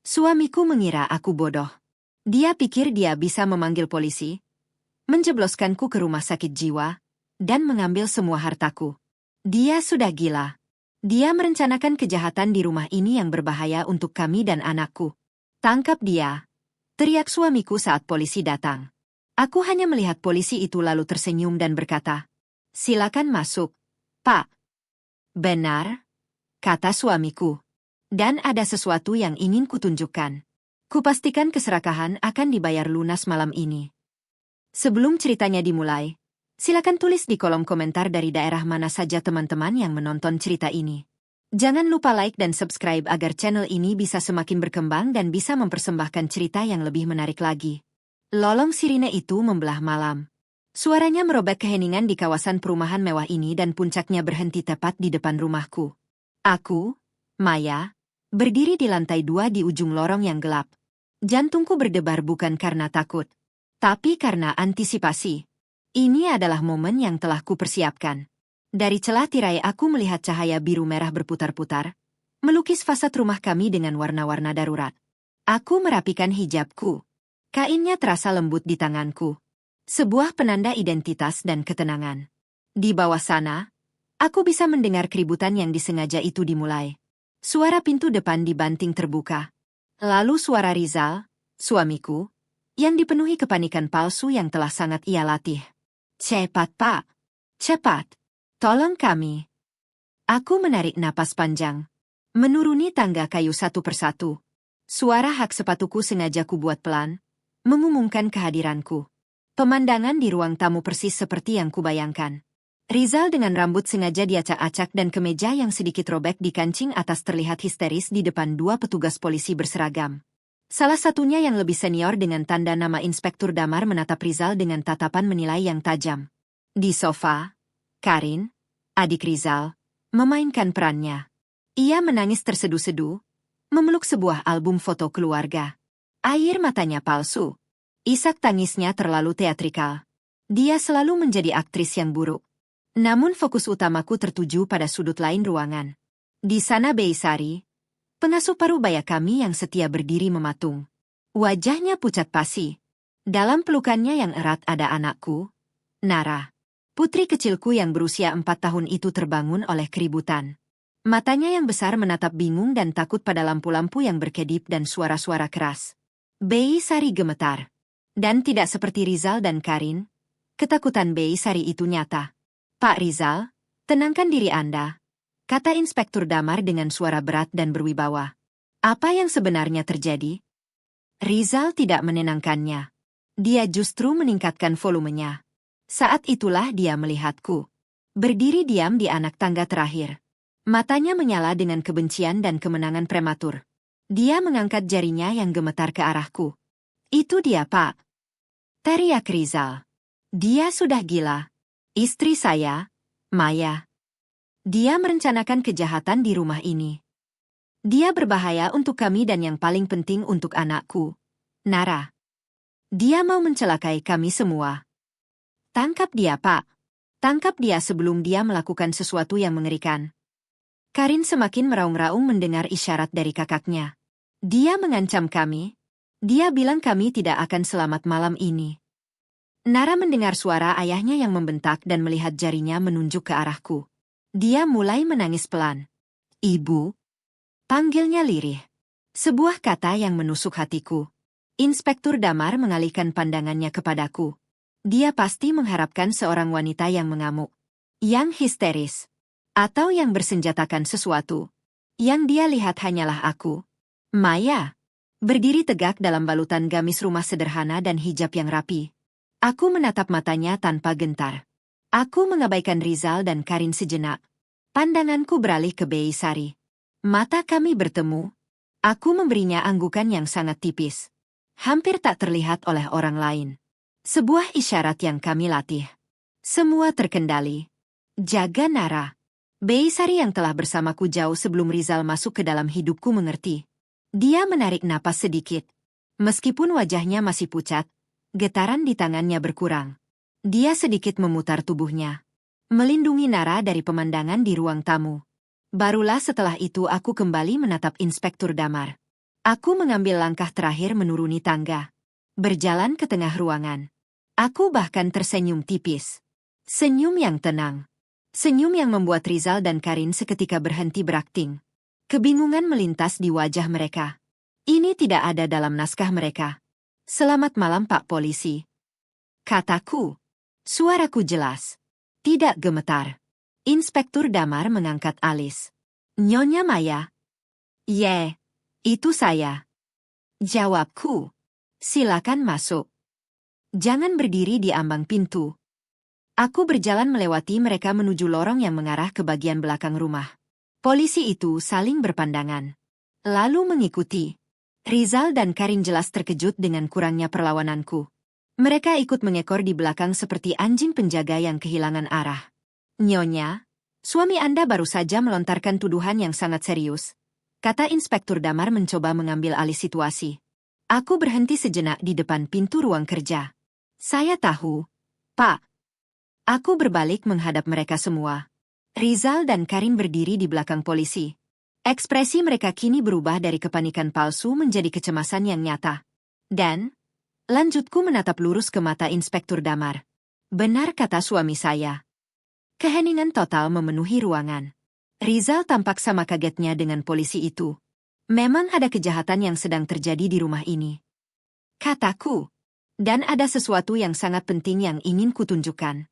Suamiku mengira aku bodoh. Dia pikir dia bisa memanggil polisi, menjebloskanku ke rumah sakit jiwa, dan mengambil semua hartaku. Dia sudah gila. Dia merencanakan kejahatan di rumah ini yang berbahaya untuk kami dan anakku. Tangkap dia, teriak suamiku saat polisi datang. Aku hanya melihat polisi itu lalu tersenyum dan berkata, "Silakan masuk, Pak." "Benar," kata suamiku. "Dan ada sesuatu yang ingin kutunjukkan. Kupastikan keserakahan akan dibayar lunas malam ini." Sebelum ceritanya dimulai, silakan tulis di kolom komentar dari daerah mana saja teman-teman yang menonton cerita ini. Jangan lupa like dan subscribe agar channel ini bisa semakin berkembang dan bisa mempersembahkan cerita yang lebih menarik lagi. Lolong sirine itu membelah malam. Suaranya merobek keheningan di kawasan perumahan mewah ini dan puncaknya berhenti tepat di depan rumahku. Aku, Maya, berdiri di lantai 2 di ujung lorong yang gelap. Jantungku berdebar bukan karena takut, tapi karena antisipasi. Ini adalah momen yang telah kupersiapkan. Dari celah tirai aku melihat cahaya biru merah berputar-putar, melukis fasad rumah kami dengan warna-warna darurat. Aku merapikan hijabku. Kainnya terasa lembut di tanganku. Sebuah penanda identitas dan ketenangan. Di bawah sana, aku bisa mendengar keributan yang disengaja itu dimulai. Suara pintu depan dibanting terbuka. Lalu suara Rizal, suamiku, yang dipenuhi kepanikan palsu yang telah sangat ia latih. "Cepat, Pak. Cepat. Tolong kami." Aku menarik napas panjang. Menuruni tangga kayu satu persatu. Suara hak sepatuku sengaja kubuat pelan, mengumumkan kehadiranku. Pemandangan di ruang tamu persis seperti yang kubayangkan. Rizal dengan rambut sengaja diacak-acak dan kemeja yang sedikit robek di kancing atas terlihat histeris di depan dua petugas polisi berseragam. Salah satunya yang lebih senior dengan tanda nama Inspektur Damar menatap Rizal dengan tatapan menilai yang tajam. Di sofa, Karin, adik Rizal, memainkan perannya. Ia menangis terseduh-seduh, memeluk sebuah album foto keluarga. Air matanya palsu. Isak tangisnya terlalu teatrikal. Dia selalu menjadi aktris yang buruk. Namun fokus utamaku tertuju pada sudut lain ruangan. Di sana Beisari, pengasuh parubaya kami yang setia berdiri mematung. Wajahnya pucat pasi. Dalam pelukannya yang erat ada anakku, Nara. Putri kecilku yang berusia 4 tahun itu terbangun oleh keributan. Matanya yang besar menatap bingung dan takut pada lampu-lampu yang berkedip dan suara-suara keras. Beisari gemetar. Dan tidak seperti Rizal dan Karin, ketakutan Beisari itu nyata. "Pak Rizal, tenangkan diri Anda," kata Inspektur Damar dengan suara berat dan berwibawa. "Apa yang sebenarnya terjadi?" Rizal tidak menenangkannya. Dia justru meningkatkan volumenya. Saat itulah dia melihatku. Berdiri diam di anak tangga terakhir. Matanya menyala dengan kebencian dan kemenangan prematur. Dia mengangkat jarinya yang gemetar ke arahku. "Itu dia, Pak," teriak Rizal. "Dia sudah gila. Istri saya, Maya. Dia merencanakan kejahatan di rumah ini. Dia berbahaya untuk kami dan yang paling penting untuk anakku, Nara. Dia mau mencelakai kami semua. Tangkap dia, Pak. Tangkap dia sebelum dia melakukan sesuatu yang mengerikan." Karin semakin meraung-raung mendengar isyarat dari kakaknya. "Dia mengancam kami. Dia bilang kami tidak akan selamat malam ini." Nara mendengar suara ayahnya yang membentak dan melihat jarinya menunjuk ke arahku. Dia mulai menangis pelan. "Ibu," panggilnya lirih. Sebuah kata yang menusuk hatiku. Inspektur Damar mengalihkan pandangannya kepadaku. Dia pasti mengharapkan seorang wanita yang mengamuk, yang histeris, atau yang bersenjatakan sesuatu. Yang dia lihat hanyalah aku, Maya, berdiri tegak dalam balutan gamis rumah sederhana dan hijab yang rapi. Aku menatap matanya tanpa gentar. Aku mengabaikan Rizal dan Karin sejenak. Pandanganku beralih ke Beisari. Mata kami bertemu. Aku memberinya anggukan yang sangat tipis. Hampir tak terlihat oleh orang lain. Sebuah isyarat yang kami latih. Semua terkendali. Jaga Nara. Beisari yang telah bersamaku jauh sebelum Rizal masuk ke dalam hidupku mengerti. Dia menarik napas sedikit. Meskipun wajahnya masih pucat, getaran di tangannya berkurang. Dia sedikit memutar tubuhnya, melindungi Nara dari pemandangan di ruang tamu. Barulah setelah itu aku kembali menatap Inspektur Damar. Aku mengambil langkah terakhir menuruni tangga. Berjalan ke tengah ruangan. Aku bahkan tersenyum tipis. Senyum yang tenang. Senyum yang membuat Rizal dan Karin seketika berhenti berakting. Kebingungan melintas di wajah mereka. Ini tidak ada dalam naskah mereka. "Selamat malam, Pak Polisi," kataku. Suaraku jelas. Tidak gemetar. Inspektur Damar mengangkat alis. "Nyonya Maya?" "Ye, itu saya," jawabku. "Silakan masuk. Jangan berdiri di ambang pintu." Aku berjalan melewati mereka menuju lorong yang mengarah ke bagian belakang rumah. Polisi itu saling berpandangan. Lalu mengikuti. Rizal dan Karin jelas terkejut dengan kurangnya perlawananku. Mereka ikut mengekor di belakang seperti anjing penjaga yang kehilangan arah. "Nyonya, suami Anda baru saja melontarkan tuduhan yang sangat serius," kata Inspektur Damar mencoba mengambil alih situasi. Aku berhenti sejenak di depan pintu ruang kerja. "Saya tahu, Pak." Aku berbalik menghadap mereka semua. Rizal dan Karin berdiri di belakang polisi. Ekspresi mereka kini berubah dari kepanikan palsu menjadi kecemasan yang nyata. Dan, lanjutku menatap lurus ke mata Inspektur Damar. "Benar kata suami saya." Keheningan total memenuhi ruangan. Rizal tampak sama kagetnya dengan polisi itu. "Memang ada kejahatan yang sedang terjadi di rumah ini," kataku. "Dan ada sesuatu yang sangat penting yang ingin kutunjukkan."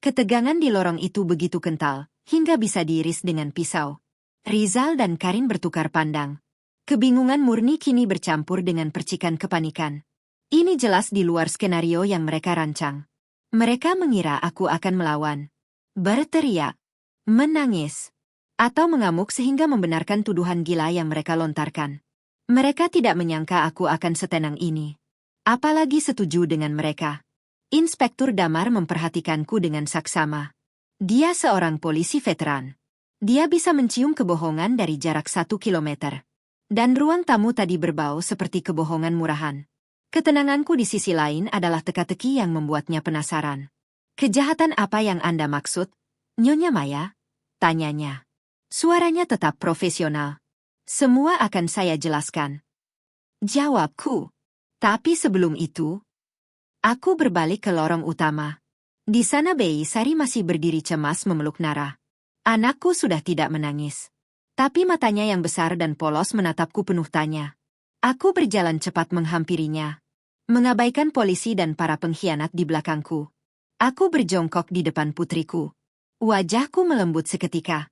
Ketegangan di lorong itu begitu kental, hingga bisa diiris dengan pisau. Rizal dan Karin bertukar pandang. Kebingungan murni kini bercampur dengan percikan kepanikan. Ini jelas di luar skenario yang mereka rancang. Mereka mengira aku akan melawan, berteriak, menangis, atau mengamuk sehingga membenarkan tuduhan gila yang mereka lontarkan. Mereka tidak menyangka aku akan setenang ini. Apalagi setuju dengan mereka. Inspektur Damar memperhatikanku dengan saksama. Dia seorang polisi veteran. Dia bisa mencium kebohongan dari jarak 1 kilometer. Dan ruang tamu tadi berbau seperti kebohongan murahan. Ketenanganku di sisi lain adalah teka-teki yang membuatnya penasaran. "Kejahatan apa yang Anda maksud, Nyonya Maya?" tanyanya. Suaranya tetap profesional. "Semua akan saya jelaskan," jawabku. Tapi sebelum itu, aku berbalik ke lorong utama. Di sana Bei Sari masih berdiri cemas memeluk Nara. Anakku sudah tidak menangis. Tapi matanya yang besar dan polos menatapku penuh tanya. Aku berjalan cepat menghampirinya. Mengabaikan polisi dan para pengkhianat di belakangku. Aku berjongkok di depan putriku. Wajahku melembut seketika.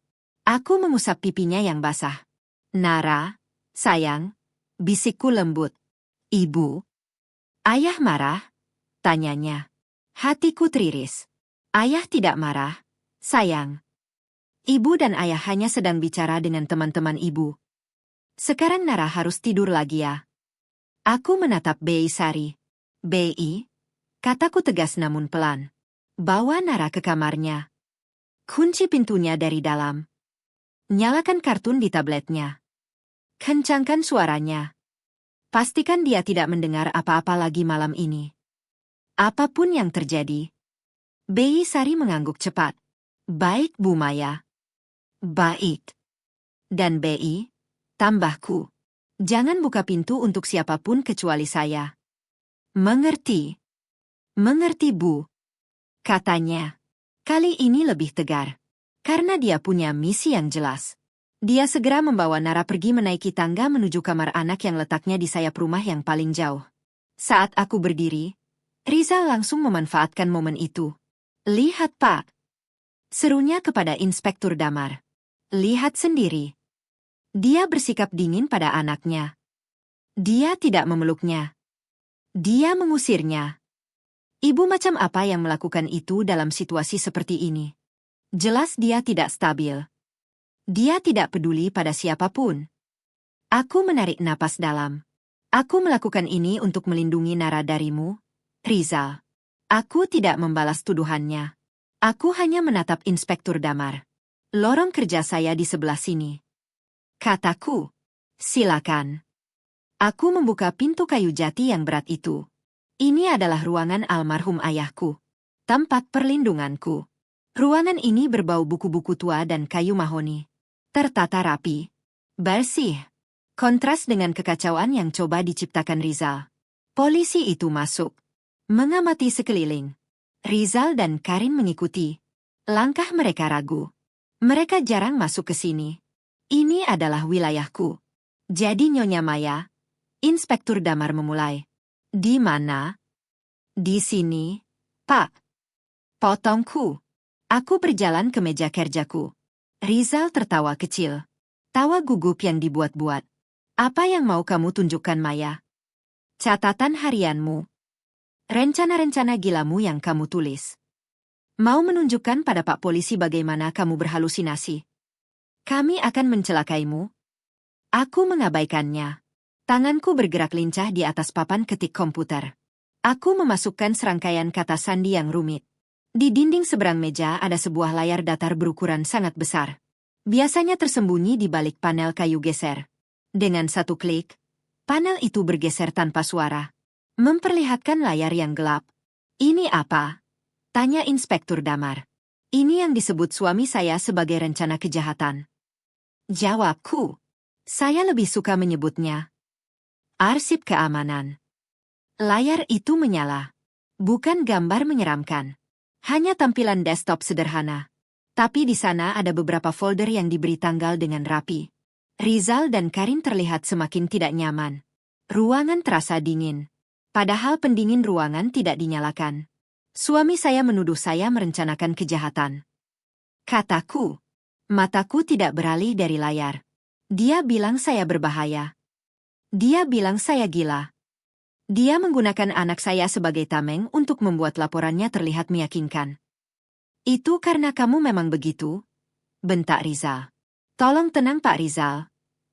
Aku mengusap pipinya yang basah. "Nara, sayang," bisikku lembut. "Ibu?" "Ayah marah?" tanyanya. Hatiku teriris. "Ayah tidak marah, sayang. Ibu dan ayah hanya sedang bicara dengan teman-teman ibu. Sekarang Nara harus tidur lagi ya." Aku menatap Bei Sari. "Bei," kataku tegas namun pelan. "Bawa Nara ke kamarnya. Kunci pintunya dari dalam. Nyalakan kartun di tabletnya. Kencangkan suaranya. Pastikan dia tidak mendengar apa-apa lagi malam ini. Apapun yang terjadi." Bei Sari mengangguk cepat. "Baik, Bu Maya." "Baik." "Dan Bei, tambahku. Jangan buka pintu untuk siapapun kecuali saya." "Mengerti." "Mengerti, Bu," katanya. Kali ini lebih tegar. Karena dia punya misi yang jelas. Dia segera membawa Nara pergi menaiki tangga menuju kamar anak yang letaknya di sayap rumah yang paling jauh. Saat aku berdiri, Rizal langsung memanfaatkan momen itu. "Lihat, Pak," serunya kepada Inspektur Damar. "Lihat sendiri." Dia bersikap dingin pada anaknya. Dia tidak memeluknya. Dia mengusirnya. Ibu macam apa yang melakukan itu dalam situasi seperti ini? Jelas dia tidak stabil. Dia tidak peduli pada siapapun. Aku menarik napas dalam. Aku melakukan ini untuk melindungi Nara darimu, Rizal. Aku tidak membalas tuduhannya. Aku hanya menatap Inspektur Damar. "Lorong kerja saya di sebelah sini," kataku. "Silakan." Aku membuka pintu kayu jati yang berat itu. Ini adalah ruangan almarhum ayahku. Tempat perlindunganku. Ruangan ini berbau buku-buku tua dan kayu mahoni. Tertata rapi. Bersih. Kontras dengan kekacauan yang coba diciptakan Rizal. Polisi itu masuk. Mengamati sekeliling. Rizal dan Karin mengikuti. Langkah mereka ragu. Mereka jarang masuk ke sini. Ini adalah wilayahku. Jadi Nyonya Maya, Inspektur Damar memulai. Di mana? Di sini, Pak. Potongku. Aku berjalan ke meja kerjaku. Rizal tertawa kecil. Tawa gugup yang dibuat-buat. Apa yang mau kamu tunjukkan, Maya? Catatan harianmu. Rencana-rencana gilamu yang kamu tulis. Mau menunjukkan pada Pak Polisi bagaimana kamu berhalusinasi. Kami akan mencelakaimu. Aku mengabaikannya. Tanganku bergerak lincah di atas papan ketik komputer. Aku memasukkan serangkaian kata sandi yang rumit. Di dinding seberang meja ada sebuah layar datar berukuran sangat besar. Biasanya tersembunyi di balik panel kayu geser. Dengan satu klik, panel itu bergeser tanpa suara. Memperlihatkan layar yang gelap. Ini apa? Tanya Inspektur Damar. Ini yang disebut suami saya sebagai rencana kejahatan. Jawabku. Saya lebih suka menyebutnya arsip keamanan. Layar itu menyala. Bukan gambar menyeramkan. Hanya tampilan desktop sederhana. Tapi di sana ada beberapa folder yang diberi tanggal dengan rapi. Rizal dan Karin terlihat semakin tidak nyaman. Ruangan terasa dingin. Padahal pendingin ruangan tidak dinyalakan. Suami saya menuduh saya merencanakan kejahatan. Kataku. Mataku tidak beralih dari layar. Dia bilang saya berbahaya. Dia bilang saya gila. Dia menggunakan anak saya sebagai tameng untuk membuat laporannya terlihat meyakinkan. Itu karena kamu memang begitu? Bentak Rizal. Tolong tenang Pak Rizal,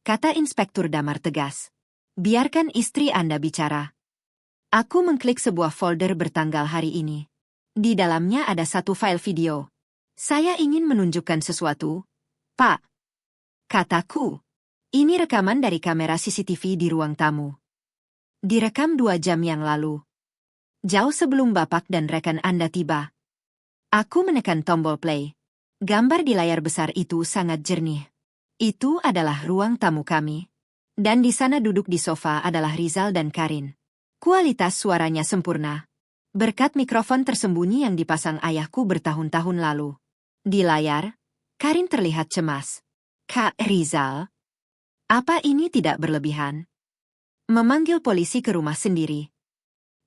kata Inspektur Damar tegas. Biarkan istri Anda bicara. Aku mengklik sebuah folder bertanggal hari ini. Di dalamnya ada satu file video. Saya ingin menunjukkan sesuatu, Pak. Kataku. Ini rekaman dari kamera CCTV di ruang tamu. Direkam 2 jam yang lalu. Jauh sebelum Bapak dan rekan Anda tiba. Aku menekan tombol play. Gambar di layar besar itu sangat jernih. Itu adalah ruang tamu kami. Dan di sana duduk di sofa adalah Rizal dan Karin. Kualitas suaranya sempurna. Berkat mikrofon tersembunyi yang dipasang ayahku bertahun-tahun lalu. Di layar, Karin terlihat cemas. Kak Rizal, apa ini tidak berlebihan? Memanggil polisi ke rumah sendiri.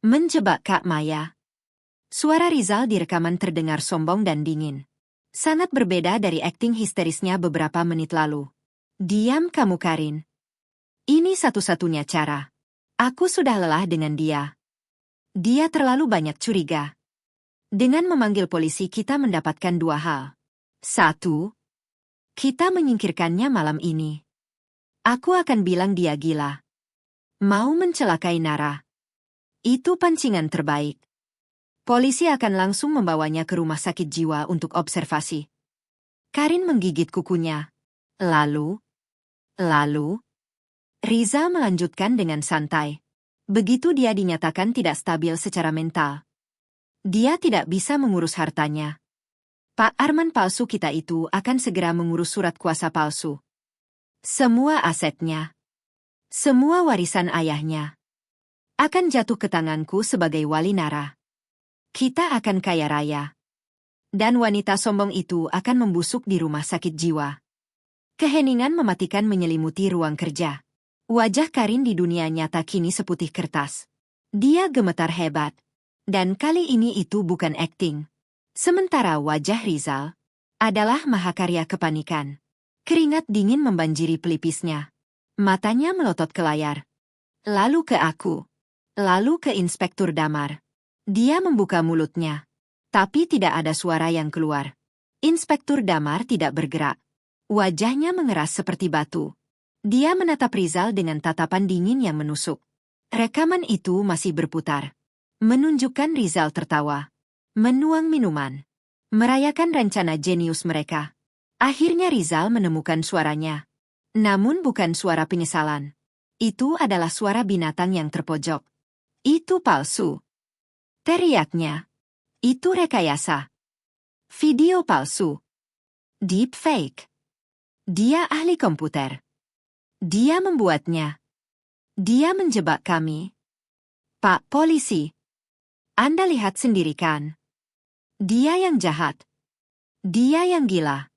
Menjebak Kak Maya. Suara Rizal di rekaman terdengar sombong dan dingin. Sangat berbeda dari akting histerisnya beberapa menit lalu. Diam kamu Karin. Ini satu-satunya cara. Aku sudah lelah dengan dia. Dia terlalu banyak curiga. Dengan memanggil polisi kita mendapatkan 2 hal. 1. Kita menyingkirkannya malam ini. Aku akan bilang dia gila. Mau mencelakai Nara. Itu pancingan terbaik. Polisi akan langsung membawanya ke rumah sakit jiwa untuk observasi. Karin menggigit kukunya. Lalu, Rizal melanjutkan dengan santai. Begitu dia dinyatakan tidak stabil secara mental. Dia tidak bisa mengurus hartanya. Pak Arman palsu kita itu akan segera mengurus surat kuasa palsu. Semua asetnya. Semua warisan ayahnya. Akan jatuh ke tanganku sebagai wali Nara. Kita akan kaya raya. Dan wanita sombong itu akan membusuk di rumah sakit jiwa. Keheningan mematikan menyelimuti ruang kerja. Wajah Karin di dunia nyata kini seputih kertas. Dia gemetar hebat. Dan kali ini itu bukan akting. Sementara wajah Rizal adalah mahakarya kepanikan. Keringat dingin membanjiri pelipisnya. Matanya melotot ke layar. Lalu ke aku. Lalu ke Inspektur Damar. Dia membuka mulutnya. Tapi tidak ada suara yang keluar. Inspektur Damar tidak bergerak. Wajahnya mengeras seperti batu. Dia menatap Rizal dengan tatapan dingin yang menusuk. Rekaman itu masih berputar. Menunjukkan Rizal tertawa. Menuang minuman. Merayakan rencana jenius mereka. Akhirnya Rizal menemukan suaranya. Namun bukan suara penyesalan. Itu adalah suara binatang yang terpojok. Itu palsu. Teriaknya. Itu rekayasa. Video palsu. Deepfake. Dia ahli komputer. Dia membuatnya. Dia menjebak kami. Pak Polisi. Anda lihat sendiri kan? Dia yang jahat. Dia yang gila.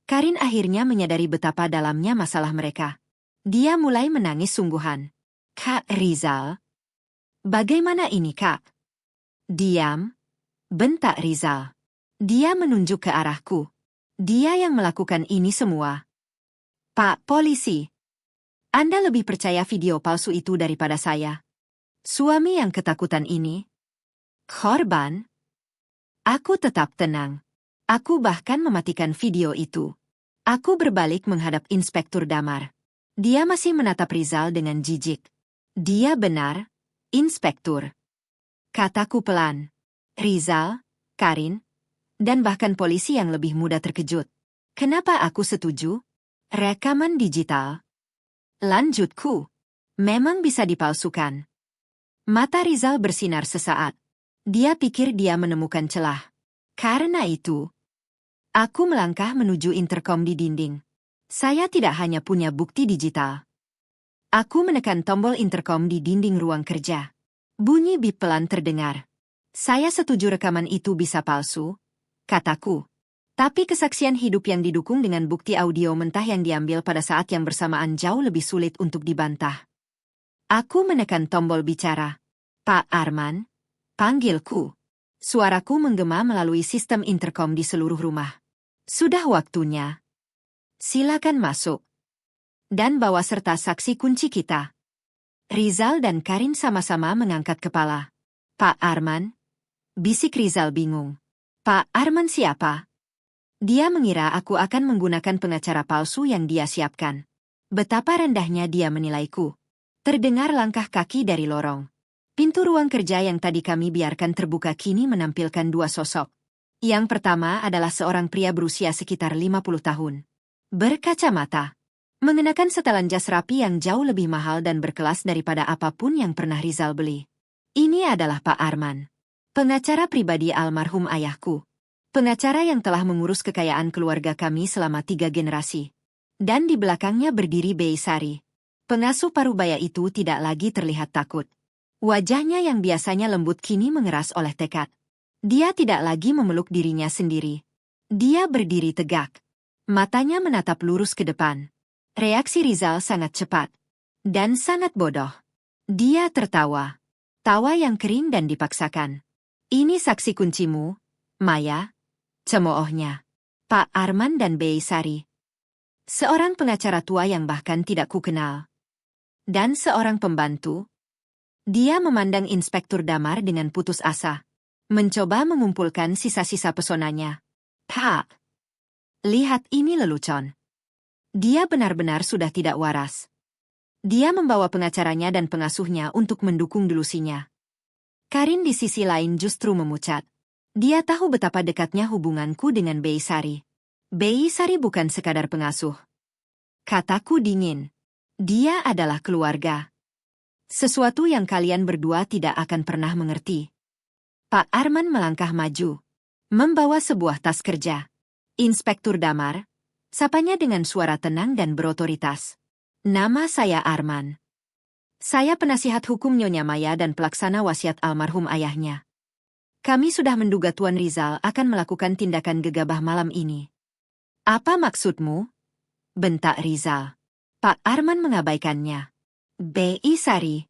Karin akhirnya menyadari betapa dalamnya masalah mereka. Dia mulai menangis sungguhan. Kak Rizal. Bagaimana ini, Kak? Diam. Bentak Rizal. Dia menunjuk ke arahku. Dia yang melakukan ini semua. Pak Polisi. Anda lebih percaya video palsu itu daripada saya. Suami yang ketakutan ini. Korban. Aku tetap tenang. Aku bahkan mematikan video itu. Aku berbalik menghadap Inspektur Damar. Dia masih menatap Rizal dengan jijik. Dia benar, Inspektur. Kataku pelan. Rizal, Karin, dan bahkan polisi yang lebih muda terkejut. Kenapa aku setuju? Rekaman digital. Lanjutku. Memang bisa dipalsukan. Mata Rizal bersinar sesaat. Dia pikir dia menemukan celah. Karena itu, aku melangkah menuju interkom di dinding. Saya tidak hanya punya bukti digital. Aku menekan tombol interkom di dinding ruang kerja. Bunyi bip pelan terdengar. Saya setuju rekaman itu bisa palsu, kataku. Tapi kesaksian hidup yang didukung dengan bukti audio mentah yang diambil pada saat yang bersamaan jauh lebih sulit untuk dibantah. Aku menekan tombol bicara. Pak Arman, panggilku. Suaraku menggema melalui sistem interkom di seluruh rumah. Sudah waktunya. Silakan masuk. Dan bawa serta saksi kunci kita. Rizal dan Karin sama-sama mengangkat kepala. Pak Arman? Bisik Rizal bingung. Pak Arman siapa? Dia mengira aku akan menggunakan pengacara palsu yang dia siapkan. Betapa rendahnya dia menilaiku. Terdengar langkah kaki dari lorong. Pintu ruang kerja yang tadi kami biarkan terbuka kini menampilkan dua sosok. Yang pertama adalah seorang pria berusia sekitar 50 tahun. Berkacamata. Mengenakan setelan jas rapi yang jauh lebih mahal dan berkelas daripada apapun yang pernah Rizal beli. Ini adalah Pak Arman. Pengacara pribadi almarhum ayahku. Pengacara yang telah mengurus kekayaan keluarga kami selama 3 generasi. Dan di belakangnya berdiri Beisari. Pengasuh parubaya itu tidak lagi terlihat takut. Wajahnya yang biasanya lembut kini mengeras oleh tekad. Dia tidak lagi memeluk dirinya sendiri. Dia berdiri tegak. Matanya menatap lurus ke depan. Reaksi Rizal sangat cepat. Dan sangat bodoh. Dia tertawa. Tawa yang kering dan dipaksakan. Ini saksi kuncimu, Maya. Cemoohnya. Pak Arman dan Beisari. Seorang pengacara tua yang bahkan tidak kukenal. Dan seorang pembantu. Dia memandang Inspektur Damar dengan putus asa. Mencoba mengumpulkan sisa-sisa pesonanya. Pak. Lihat ini lelucon. Dia benar-benar sudah tidak waras. Dia membawa pengacaranya dan pengasuhnya untuk mendukung delusinya. Karin di sisi lain justru memucat. Dia tahu betapa dekatnya hubunganku dengan Beisari. Beisari bukan sekadar pengasuh. Kataku dingin. Dia adalah keluarga. Sesuatu yang kalian berdua tidak akan pernah mengerti. Pak Arman melangkah maju. Membawa sebuah tas kerja. Inspektur Damar. Sapanya dengan suara tenang dan berotoritas. Nama saya Arman. Saya penasihat hukum Nyonya Maya dan pelaksana wasiat almarhum ayahnya. Kami sudah menduga Tuan Rizal akan melakukan tindakan gegabah malam ini. Apa maksudmu? Bentak Rizal. Pak Arman mengabaikannya. Beisari.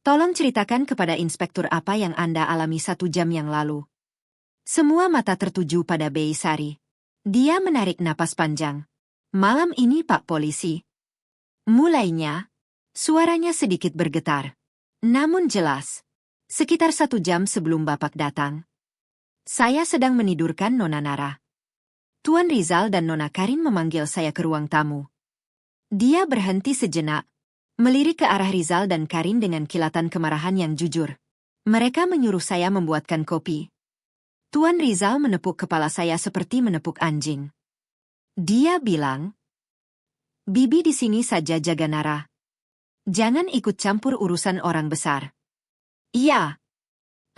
Tolong ceritakan kepada Inspektur apa yang Anda alami 1 jam yang lalu. Semua mata tertuju pada Beisari. Dia menarik napas panjang. Malam ini Pak Polisi. Mulainya, suaranya sedikit bergetar. Namun jelas. Sekitar 1 jam sebelum Bapak datang. Saya sedang menidurkan Nona Nara. Tuan Rizal dan Nona Karin memanggil saya ke ruang tamu. Dia berhenti sejenak, melirik ke arah Rizal dan Karin dengan kilatan kemarahan yang jujur. Mereka menyuruh saya membuatkan kopi. Tuan Rizal menepuk kepala saya seperti menepuk anjing. Dia bilang, Bibi di sini saja jaga Nara. Jangan ikut campur urusan orang besar. Iya.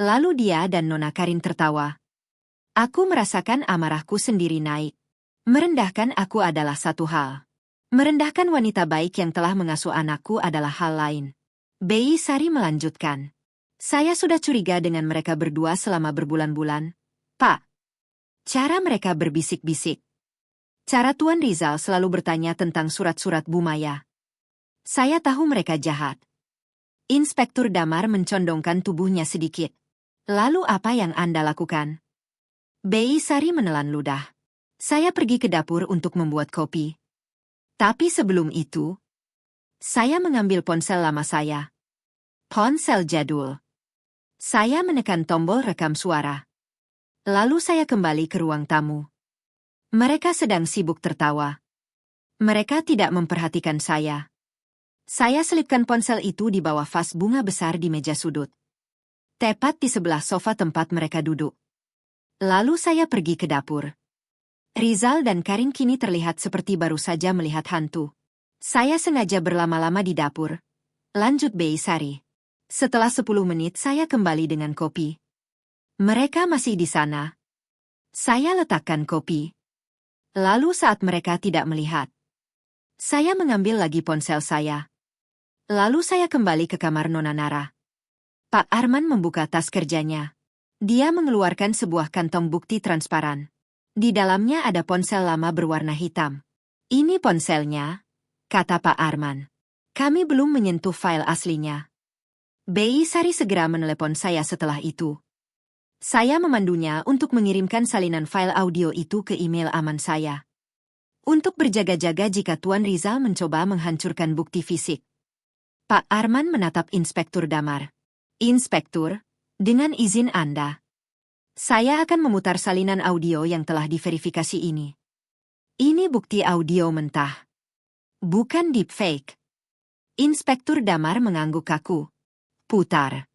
Lalu dia dan Nona Karin tertawa. Aku merasakan amarahku sendiri naik. Merendahkan aku adalah satu hal. Merendahkan wanita baik yang telah mengasuh anakku adalah hal lain. Bei Sari melanjutkan. Saya sudah curiga dengan mereka berdua selama berbulan-bulan, Pak. Cara mereka berbisik-bisik. Cara Tuan Rizal selalu bertanya tentang surat-surat Bu Maya. Saya tahu mereka jahat. Inspektur Damar mencondongkan tubuhnya sedikit. Lalu apa yang Anda lakukan? Bei Sari menelan ludah. Saya pergi ke dapur untuk membuat kopi. Tapi sebelum itu, saya mengambil ponsel lama saya. Ponsel jadul. Saya menekan tombol rekam suara. Lalu saya kembali ke ruang tamu. Mereka sedang sibuk tertawa. Mereka tidak memperhatikan saya. Saya selipkan ponsel itu di bawah vas bunga besar di meja sudut. Tepat di sebelah sofa tempat mereka duduk. Lalu saya pergi ke dapur. Rizal dan Karin kini terlihat seperti baru saja melihat hantu. Saya sengaja berlama-lama di dapur. Lanjut Bei Sari. Setelah 10 menit saya kembali dengan kopi. Mereka masih di sana. Saya letakkan kopi. Lalu saat mereka tidak melihat, saya mengambil lagi ponsel saya. Lalu saya kembali ke kamar Nona Nara. Pak Arman membuka tas kerjanya. Dia mengeluarkan sebuah kantong bukti transparan. Di dalamnya ada ponsel lama berwarna hitam. Ini ponselnya, kata Pak Arman. Kami belum menyentuh file aslinya. Bei Sari segera menelepon saya setelah itu. Saya memandunya untuk mengirimkan salinan file audio itu ke email aman saya. Untuk berjaga-jaga jika Tuan Rizal mencoba menghancurkan bukti fisik. Pak Arman menatap Inspektur Damar. Inspektur, dengan izin Anda, saya akan memutar salinan audio yang telah diverifikasi ini. Ini bukti audio mentah. Bukan deepfake. Inspektur Damar mengangguk kaku. Putar.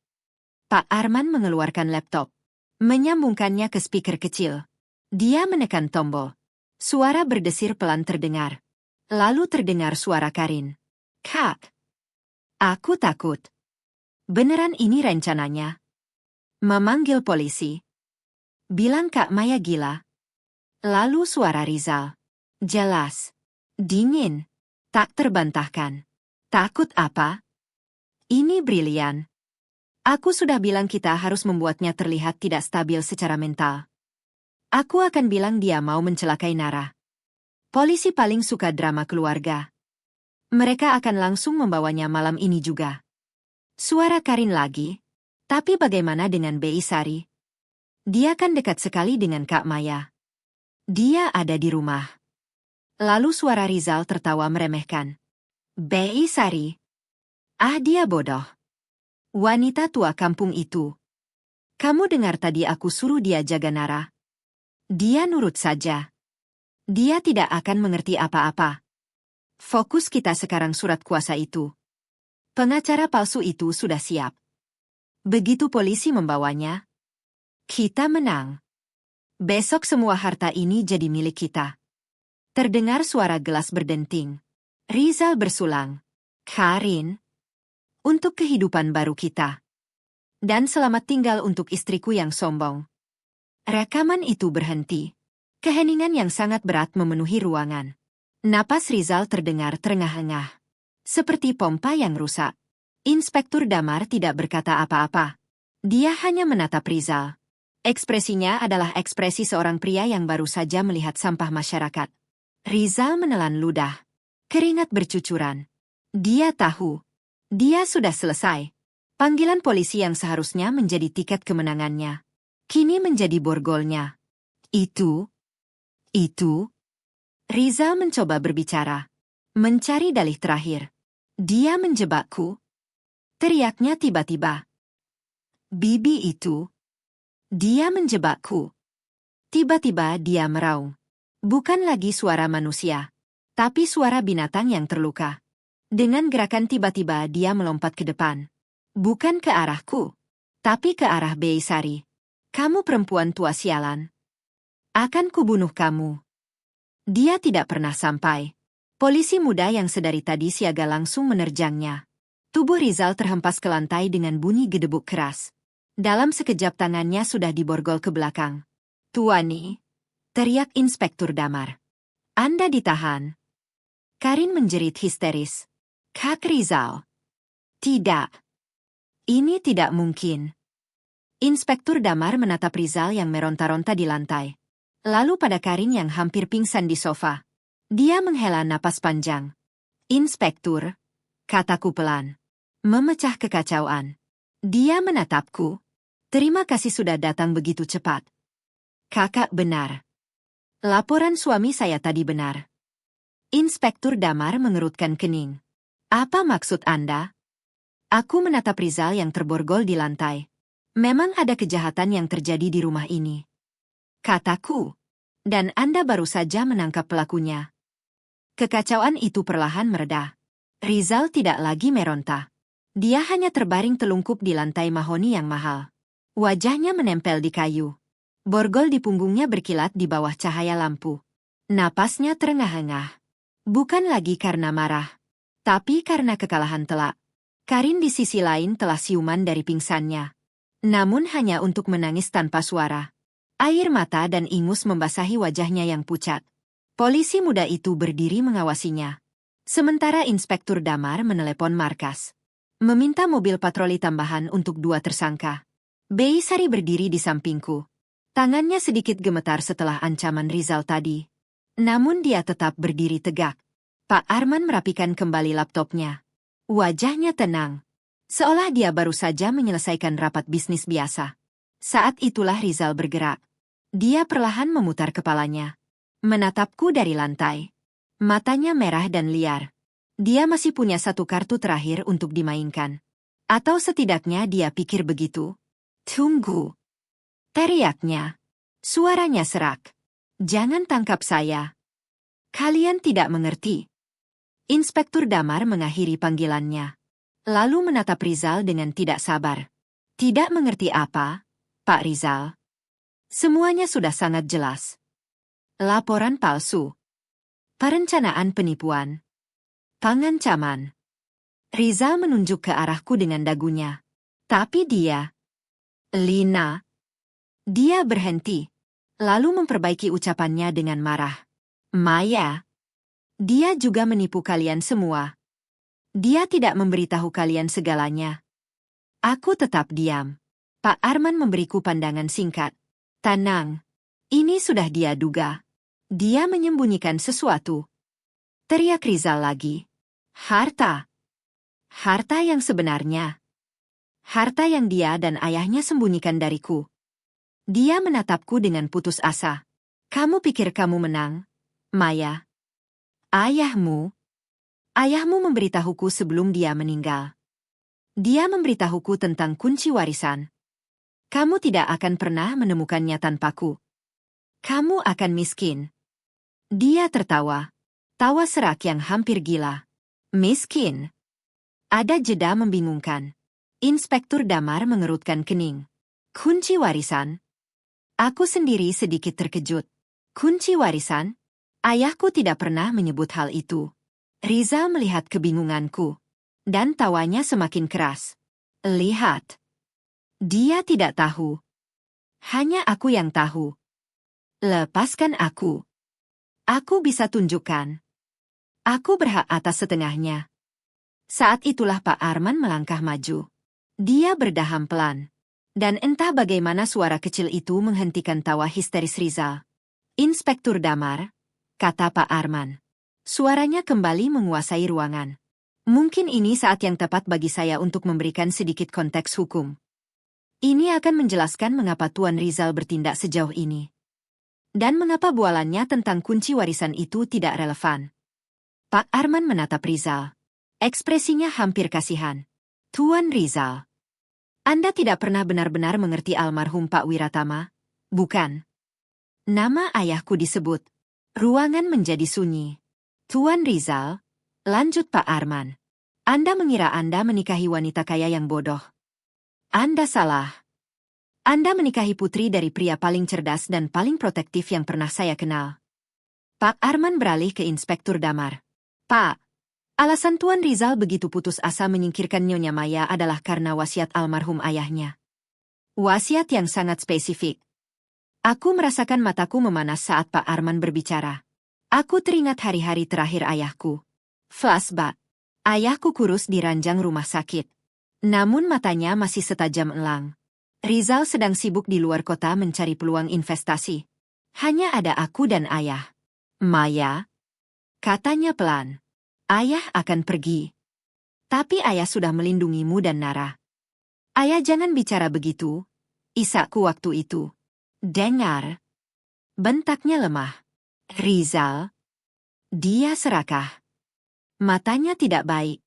Pak Arman mengeluarkan laptop. Menyambungkannya ke speaker kecil. Dia menekan tombol. Suara berdesir pelan terdengar. Lalu terdengar suara Karin. Kak. Aku takut. Beneran ini rencananya? Memanggil polisi. Bilang Kak Maya gila. Lalu suara Rizal. Jelas. Dingin. Tak terbantahkan. Takut apa? Ini brilian. Aku sudah bilang kita harus membuatnya terlihat tidak stabil secara mental. Aku akan bilang dia mau mencelakai Nara. Polisi paling suka drama keluarga. Mereka akan langsung membawanya malam ini juga. Suara Karin lagi. Tapi bagaimana dengan Bei Sari? Dia kan dekat sekali dengan Kak Maya. Dia ada di rumah. Lalu suara Rizal tertawa meremehkan. Bei Sari. Ah, dia bodoh. Wanita tua kampung itu. Kamu dengar tadi aku suruh dia jaga Nara? Dia nurut saja. Dia tidak akan mengerti apa-apa. Fokus kita sekarang surat kuasa itu. Pengacara palsu itu sudah siap. Begitu polisi membawanya, kita menang. Besok semua harta ini jadi milik kita. Terdengar suara gelas berdenting. Rizal bersulang. Karin. Untuk kehidupan baru kita. Dan selamat tinggal untuk istriku yang sombong. Rekaman itu berhenti. Keheningan yang sangat berat memenuhi ruangan. Napas Rizal terdengar terengah-engah. Seperti pompa yang rusak. Inspektur Damar tidak berkata apa-apa. Dia hanya menatap Rizal. Ekspresinya adalah ekspresi seorang pria yang baru saja melihat sampah masyarakat. Rizal menelan ludah. Keringat bercucuran. Dia tahu. Dia sudah selesai. Panggilan polisi yang seharusnya menjadi tiket kemenangannya. Kini menjadi borgolnya. Itu. Rizal mencoba berbicara. Mencari dalih terakhir. Dia menjebakku. Teriaknya tiba-tiba. Bibi itu. Dia menjebakku. Tiba-tiba dia meraung. Bukan lagi suara manusia, tapi suara binatang yang terluka. Dengan gerakan tiba-tiba dia melompat ke depan. Bukan ke arahku, tapi ke arah Bei Sari. Kamu perempuan tua sialan. Akan kubunuh kamu. Dia tidak pernah sampai. Polisi muda yang sedari tadi siaga langsung menerjangnya. Tubuh Rizal terhempas ke lantai dengan bunyi gedebuk keras. Dalam sekejap tangannya sudah diborgol ke belakang. Tuani, teriak Inspektur Damar. Anda ditahan. Karin menjerit histeris. Kak Rizal. Tidak. Ini tidak mungkin. Inspektur Damar menatap Rizal yang meronta-ronta di lantai. Lalu pada Karin yang hampir pingsan di sofa. Dia menghela napas panjang. Inspektur, kataku pelan. Memecah kekacauan. Dia menatapku. Terima kasih sudah datang begitu cepat. Kakak benar. Laporan suami saya tadi benar. Inspektur Damar mengerutkan kening. Apa maksud Anda? Aku menatap Rizal yang terborgol di lantai. Memang ada kejahatan yang terjadi di rumah ini. Kataku. Dan Anda baru saja menangkap pelakunya. Kekacauan itu perlahan mereda. Rizal tidak lagi meronta. Dia hanya terbaring telungkup di lantai mahoni yang mahal. Wajahnya menempel di kayu. Borgol di punggungnya berkilat di bawah cahaya lampu. Napasnya terengah-engah. Bukan lagi karena marah, tapi karena kekalahan telak. Karin di sisi lain telah siuman dari pingsannya. Namun hanya untuk menangis tanpa suara. Air mata dan ingus membasahi wajahnya yang pucat. Polisi muda itu berdiri mengawasinya. Sementara Inspektur Damar menelepon markas. Meminta mobil patroli tambahan untuk 2 tersangka. Bei Sari berdiri di sampingku. Tangannya sedikit gemetar setelah ancaman Rizal tadi. Namun dia tetap berdiri tegak. Pak Arman merapikan kembali laptopnya. Wajahnya tenang. Seolah dia baru saja menyelesaikan rapat bisnis biasa. Saat itulah Rizal bergerak. Dia perlahan memutar kepalanya. Menatapku dari lantai. Matanya merah dan liar. Dia masih punya 1 kartu terakhir untuk dimainkan. Atau setidaknya dia pikir begitu. Tunggu. Teriaknya. Suaranya serak. Jangan tangkap saya. Kalian tidak mengerti. Inspektur Damar mengakhiri panggilannya. Lalu menatap Rizal dengan tidak sabar. Tidak mengerti apa, Pak Rizal? Semuanya sudah sangat jelas. Laporan palsu. Perencanaan penipuan. Pengancaman. Rizal menunjuk ke arahku dengan dagunya. Tapi dia... Lina. Dia berhenti. Lalu memperbaiki ucapannya dengan marah. Maya. Dia juga menipu kalian semua. Dia tidak memberitahu kalian segalanya. Aku tetap diam. Pak Arman memberiku pandangan singkat. Tenang. Ini sudah dia duga. Dia menyembunyikan sesuatu. Teriak Rizal lagi. Harta. Harta yang sebenarnya. Harta yang dia dan ayahnya sembunyikan dariku. Dia menatapku dengan putus asa. Kamu pikir kamu menang, Maya? Ayahmu memberitahuku sebelum dia meninggal. Dia memberitahuku tentang kunci warisan. Kamu tidak akan pernah menemukannya tanpaku. Kamu akan miskin. Dia tertawa. Tawa serak yang hampir gila. Miskin. Ada jeda membingungkan. Inspektur Damar mengerutkan kening. Kunci warisan? Aku sendiri sedikit terkejut. Kunci warisan? Ayahku tidak pernah menyebut hal itu. Rizal melihat kebingunganku. Dan tawanya semakin keras. Lihat. Dia tidak tahu. Hanya aku yang tahu. Lepaskan aku. Aku bisa tunjukkan. Aku berhak atas setengahnya. Saat itulah Pak Arman melangkah maju. Dia berdaham pelan. Dan entah bagaimana suara kecil itu menghentikan tawa histeris Rizal. Inspektur Damar, kata Pak Arman. Suaranya kembali menguasai ruangan. Mungkin ini saat yang tepat bagi saya untuk memberikan sedikit konteks hukum. Ini akan menjelaskan mengapa Tuan Rizal bertindak sejauh ini. Dan mengapa bualannya tentang kunci warisan itu tidak relevan. Pak Arman menatap Rizal. Ekspresinya hampir kasihan. Tuan Rizal, Anda tidak pernah benar-benar mengerti almarhum Pak Wiratama, bukan? Nama ayahku disebut. Ruangan menjadi sunyi. Tuan Rizal, lanjut Pak Arman. Anda mengira Anda menikahi wanita kaya yang bodoh. Anda salah. Anda menikahi putri dari pria paling cerdas dan paling protektif yang pernah saya kenal. Pak Arman beralih ke Inspektur Damar. Pak, alasan Tuan Rizal begitu putus asa menyingkirkan Nyonya Maya adalah karena wasiat almarhum ayahnya. Wasiat yang sangat spesifik. Aku merasakan mataku memanas saat Pak Arman berbicara. Aku teringat hari-hari terakhir ayahku. Flashback. Ayahku kurus di ranjang rumah sakit. Namun matanya masih setajam elang. Rizal sedang sibuk di luar kota mencari peluang investasi. Hanya ada aku dan ayah. Maya, katanya pelan. Ayah akan pergi. Tapi ayah sudah melindungimu dan Nara. Ayah jangan bicara begitu, isakku waktu itu. Dengar. Bentaknya lemah. Rizal. Dia serakah. Matanya tidak baik.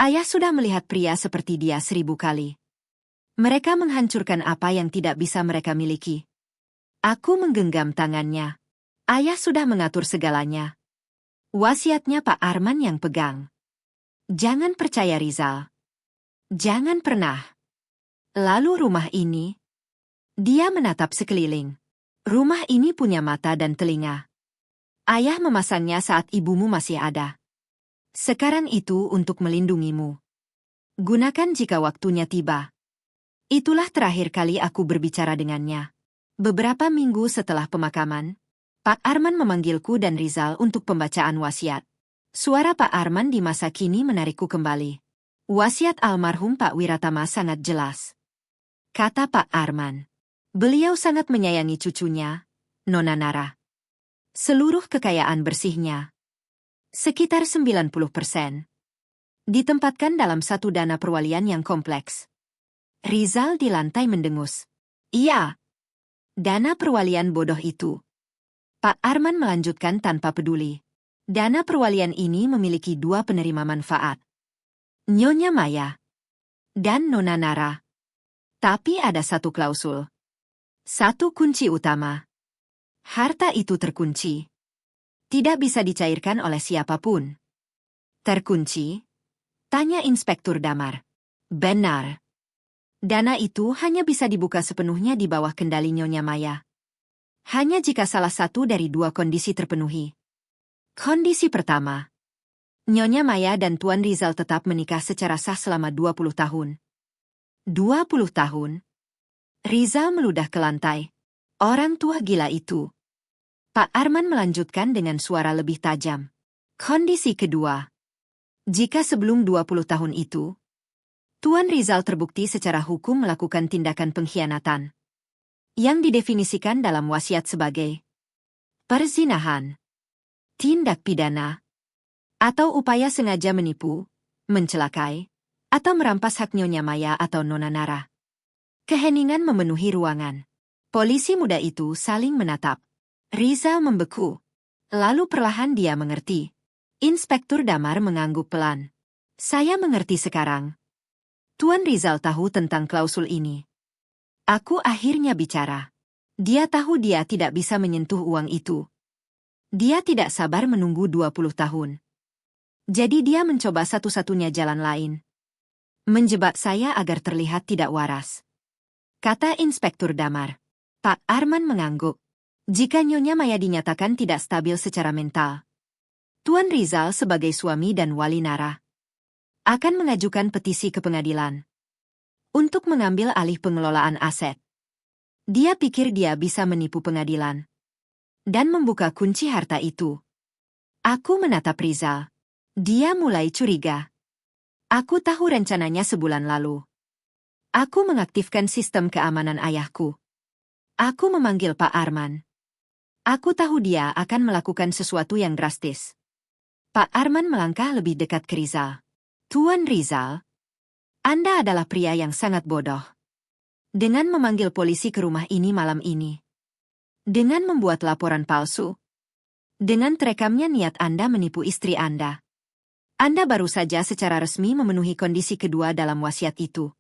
Ayah sudah melihat pria seperti dia 1000 kali. Mereka menghancurkan apa yang tidak bisa mereka miliki. Aku menggenggam tangannya. Ayah sudah mengatur segalanya. Wasiatnya Pak Arman yang pegang. Jangan percaya Rizal. Jangan pernah. Lalu rumah ini. Dia menatap sekeliling. Rumah ini punya mata dan telinga. Ayah memasangnya saat ibumu masih ada. Sekarang itu untuk melindungimu. Gunakan jika waktunya tiba. Itulah terakhir kali aku berbicara dengannya. Beberapa minggu setelah pemakaman, Pak Arman memanggilku dan Rizal untuk pembacaan wasiat. Suara Pak Arman di masa kini menarikku kembali. Wasiat almarhum Pak Wiratama sangat jelas. Kata Pak Arman. Beliau sangat menyayangi cucunya, Nona Nara. Seluruh kekayaan bersihnya, sekitar 90%, ditempatkan dalam satu dana perwalian yang kompleks. Rizal di lantai mendengus. Iya. Dana perwalian bodoh itu. Pak Arman melanjutkan tanpa peduli. Dana perwalian ini memiliki 2 penerima manfaat. Nyonya Maya dan Nona Nara. Tapi ada satu klausul. Satu kunci utama. Harta itu terkunci. Tidak bisa dicairkan oleh siapapun. Terkunci? Tanya Inspektur Damar. Benar. Dana itu hanya bisa dibuka sepenuhnya di bawah kendali Nyonya Maya. Hanya jika salah satu dari 2 kondisi terpenuhi. Kondisi pertama. Nyonya Maya dan Tuan Rizal tetap menikah secara sah selama 20 tahun. 20 tahun? Rizal meludah ke lantai. Orang tua gila itu. Pak Arman melanjutkan dengan suara lebih tajam. Kondisi kedua. Jika sebelum 20 tahun itu, Tuan Rizal terbukti secara hukum melakukan tindakan pengkhianatan yang didefinisikan dalam wasiat sebagai perzinahan, tindak pidana, atau upaya sengaja menipu, mencelakai, atau merampas hak Nyonya Maya atau Nona Nara. Keheningan memenuhi ruangan. Polisi muda itu saling menatap. Rizal membeku. Lalu perlahan dia mengerti. Inspektur Damar mengangguk pelan. Saya mengerti sekarang. Tuan Rizal tahu tentang klausul ini. Aku akhirnya bicara. Dia tahu dia tidak bisa menyentuh uang itu. Dia tidak sabar menunggu 20 tahun. Jadi dia mencoba satu-satunya jalan lain. Menjebak saya agar terlihat tidak waras. Kata Inspektur Damar. Pak Arman mengangguk. Jika Nyonya Maya dinyatakan tidak stabil secara mental, Tuan Rizal sebagai suami dan wali Nara akan mengajukan petisi ke pengadilan untuk mengambil alih pengelolaan aset. Dia pikir dia bisa menipu pengadilan dan membuka kunci harta itu. Aku menatap Rizal. Dia mulai curiga. Aku tahu rencananya sebulan lalu. Aku mengaktifkan sistem keamanan ayahku. Aku memanggil Pak Arman. Aku tahu dia akan melakukan sesuatu yang drastis. Pak Arman melangkah lebih dekat ke Rizal. Tuan Rizal, Anda adalah pria yang sangat bodoh. Dengan memanggil polisi ke rumah ini malam ini. Dengan membuat laporan palsu. Dengan terekamnya niat Anda menipu istri Anda. Anda baru saja secara resmi memenuhi kondisi kedua dalam wasiat itu.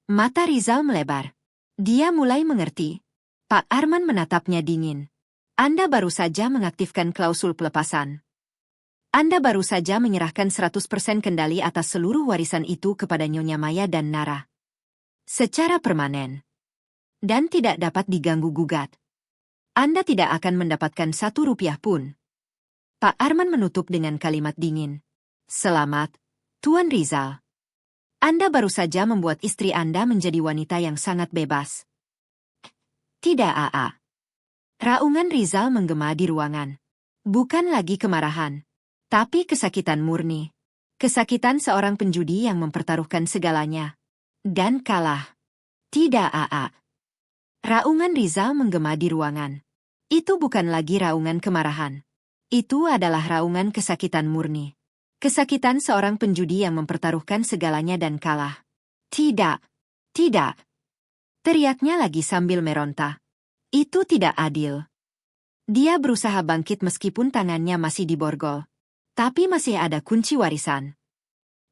Mata Rizal melebar. Dia mulai mengerti. Pak Arman menatapnya dingin. Anda baru saja mengaktifkan klausul pelepasan. Anda baru saja menyerahkan 100% kendali atas seluruh warisan itu kepada Nyonya Maya dan Nara. Secara permanen. Dan tidak dapat diganggu-gugat. Anda tidak akan mendapatkan 1 rupiah pun. Pak Arman menutup dengan kalimat dingin. Selamat, Tuan Rizal. Anda baru saja membuat istri Anda menjadi wanita yang sangat bebas. Tidak, Raungan Rizal menggema di ruangan. Bukan lagi kemarahan, Tapi kesakitan murni. Kesakitan seorang penjudi yang mempertaruhkan segalanya. Dan kalah. Tidak, Aa. Raungan Rizal menggema di ruangan. Itu bukan lagi raungan kemarahan. Itu adalah raungan kesakitan murni. Kesakitan seorang penjudi yang mempertaruhkan segalanya dan kalah. Tidak. Tidak. Teriaknya lagi sambil meronta. Itu tidak adil. Dia berusaha bangkit meskipun tangannya masih diborgol. Tapi masih ada kunci warisan.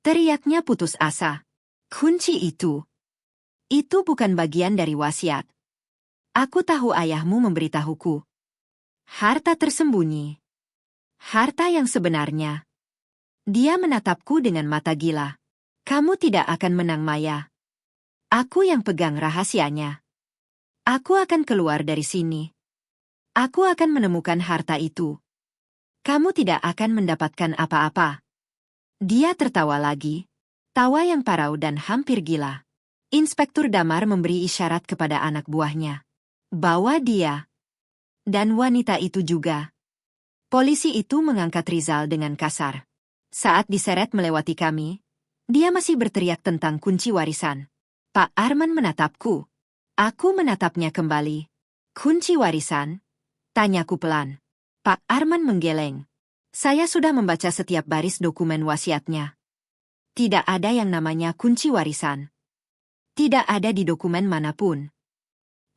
Teriaknya putus asa. Kunci itu bukan bagian dari wasiat. Aku tahu ayahmu memberitahuku. Harta tersembunyi. Harta yang sebenarnya. Dia menatapku dengan mata gila. Kamu tidak akan menang, Maya. Aku yang pegang rahasianya. Aku akan keluar dari sini. Aku akan menemukan harta itu. Kamu tidak akan mendapatkan apa-apa. Dia tertawa lagi. Tawa yang parau dan hampir gila. Inspektur Damar memberi isyarat kepada anak buahnya. Bawa dia. Dan wanita itu juga. Polisi itu mengangkat Rizal dengan kasar. Saat diseret melewati kami, dia masih berteriak tentang kunci warisan. Pak Arman menatapku. Aku menatapnya kembali. Kunci warisan? Tanyaku pelan. Pak Arman menggeleng. Saya sudah membaca setiap baris dokumen wasiatnya. Tidak ada yang namanya kunci warisan. Tidak ada di dokumen manapun.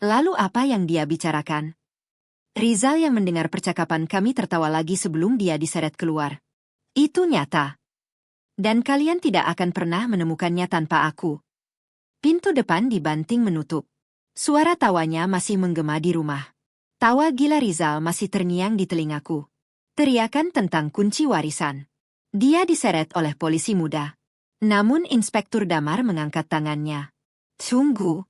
Lalu apa yang dia bicarakan? Rizal yang mendengar percakapan kami tertawa lagi sebelum dia diseret keluar. Itu nyata. Dan kalian tidak akan pernah menemukannya tanpa aku. Pintu depan dibanting menutup. Suara tawanya masih menggema di rumah. Tawa gila Rizal masih terngiang di telingaku. Teriakan tentang kunci warisan. Dia diseret oleh polisi muda. Namun Inspektur Damar mengangkat tangannya. Tunggu.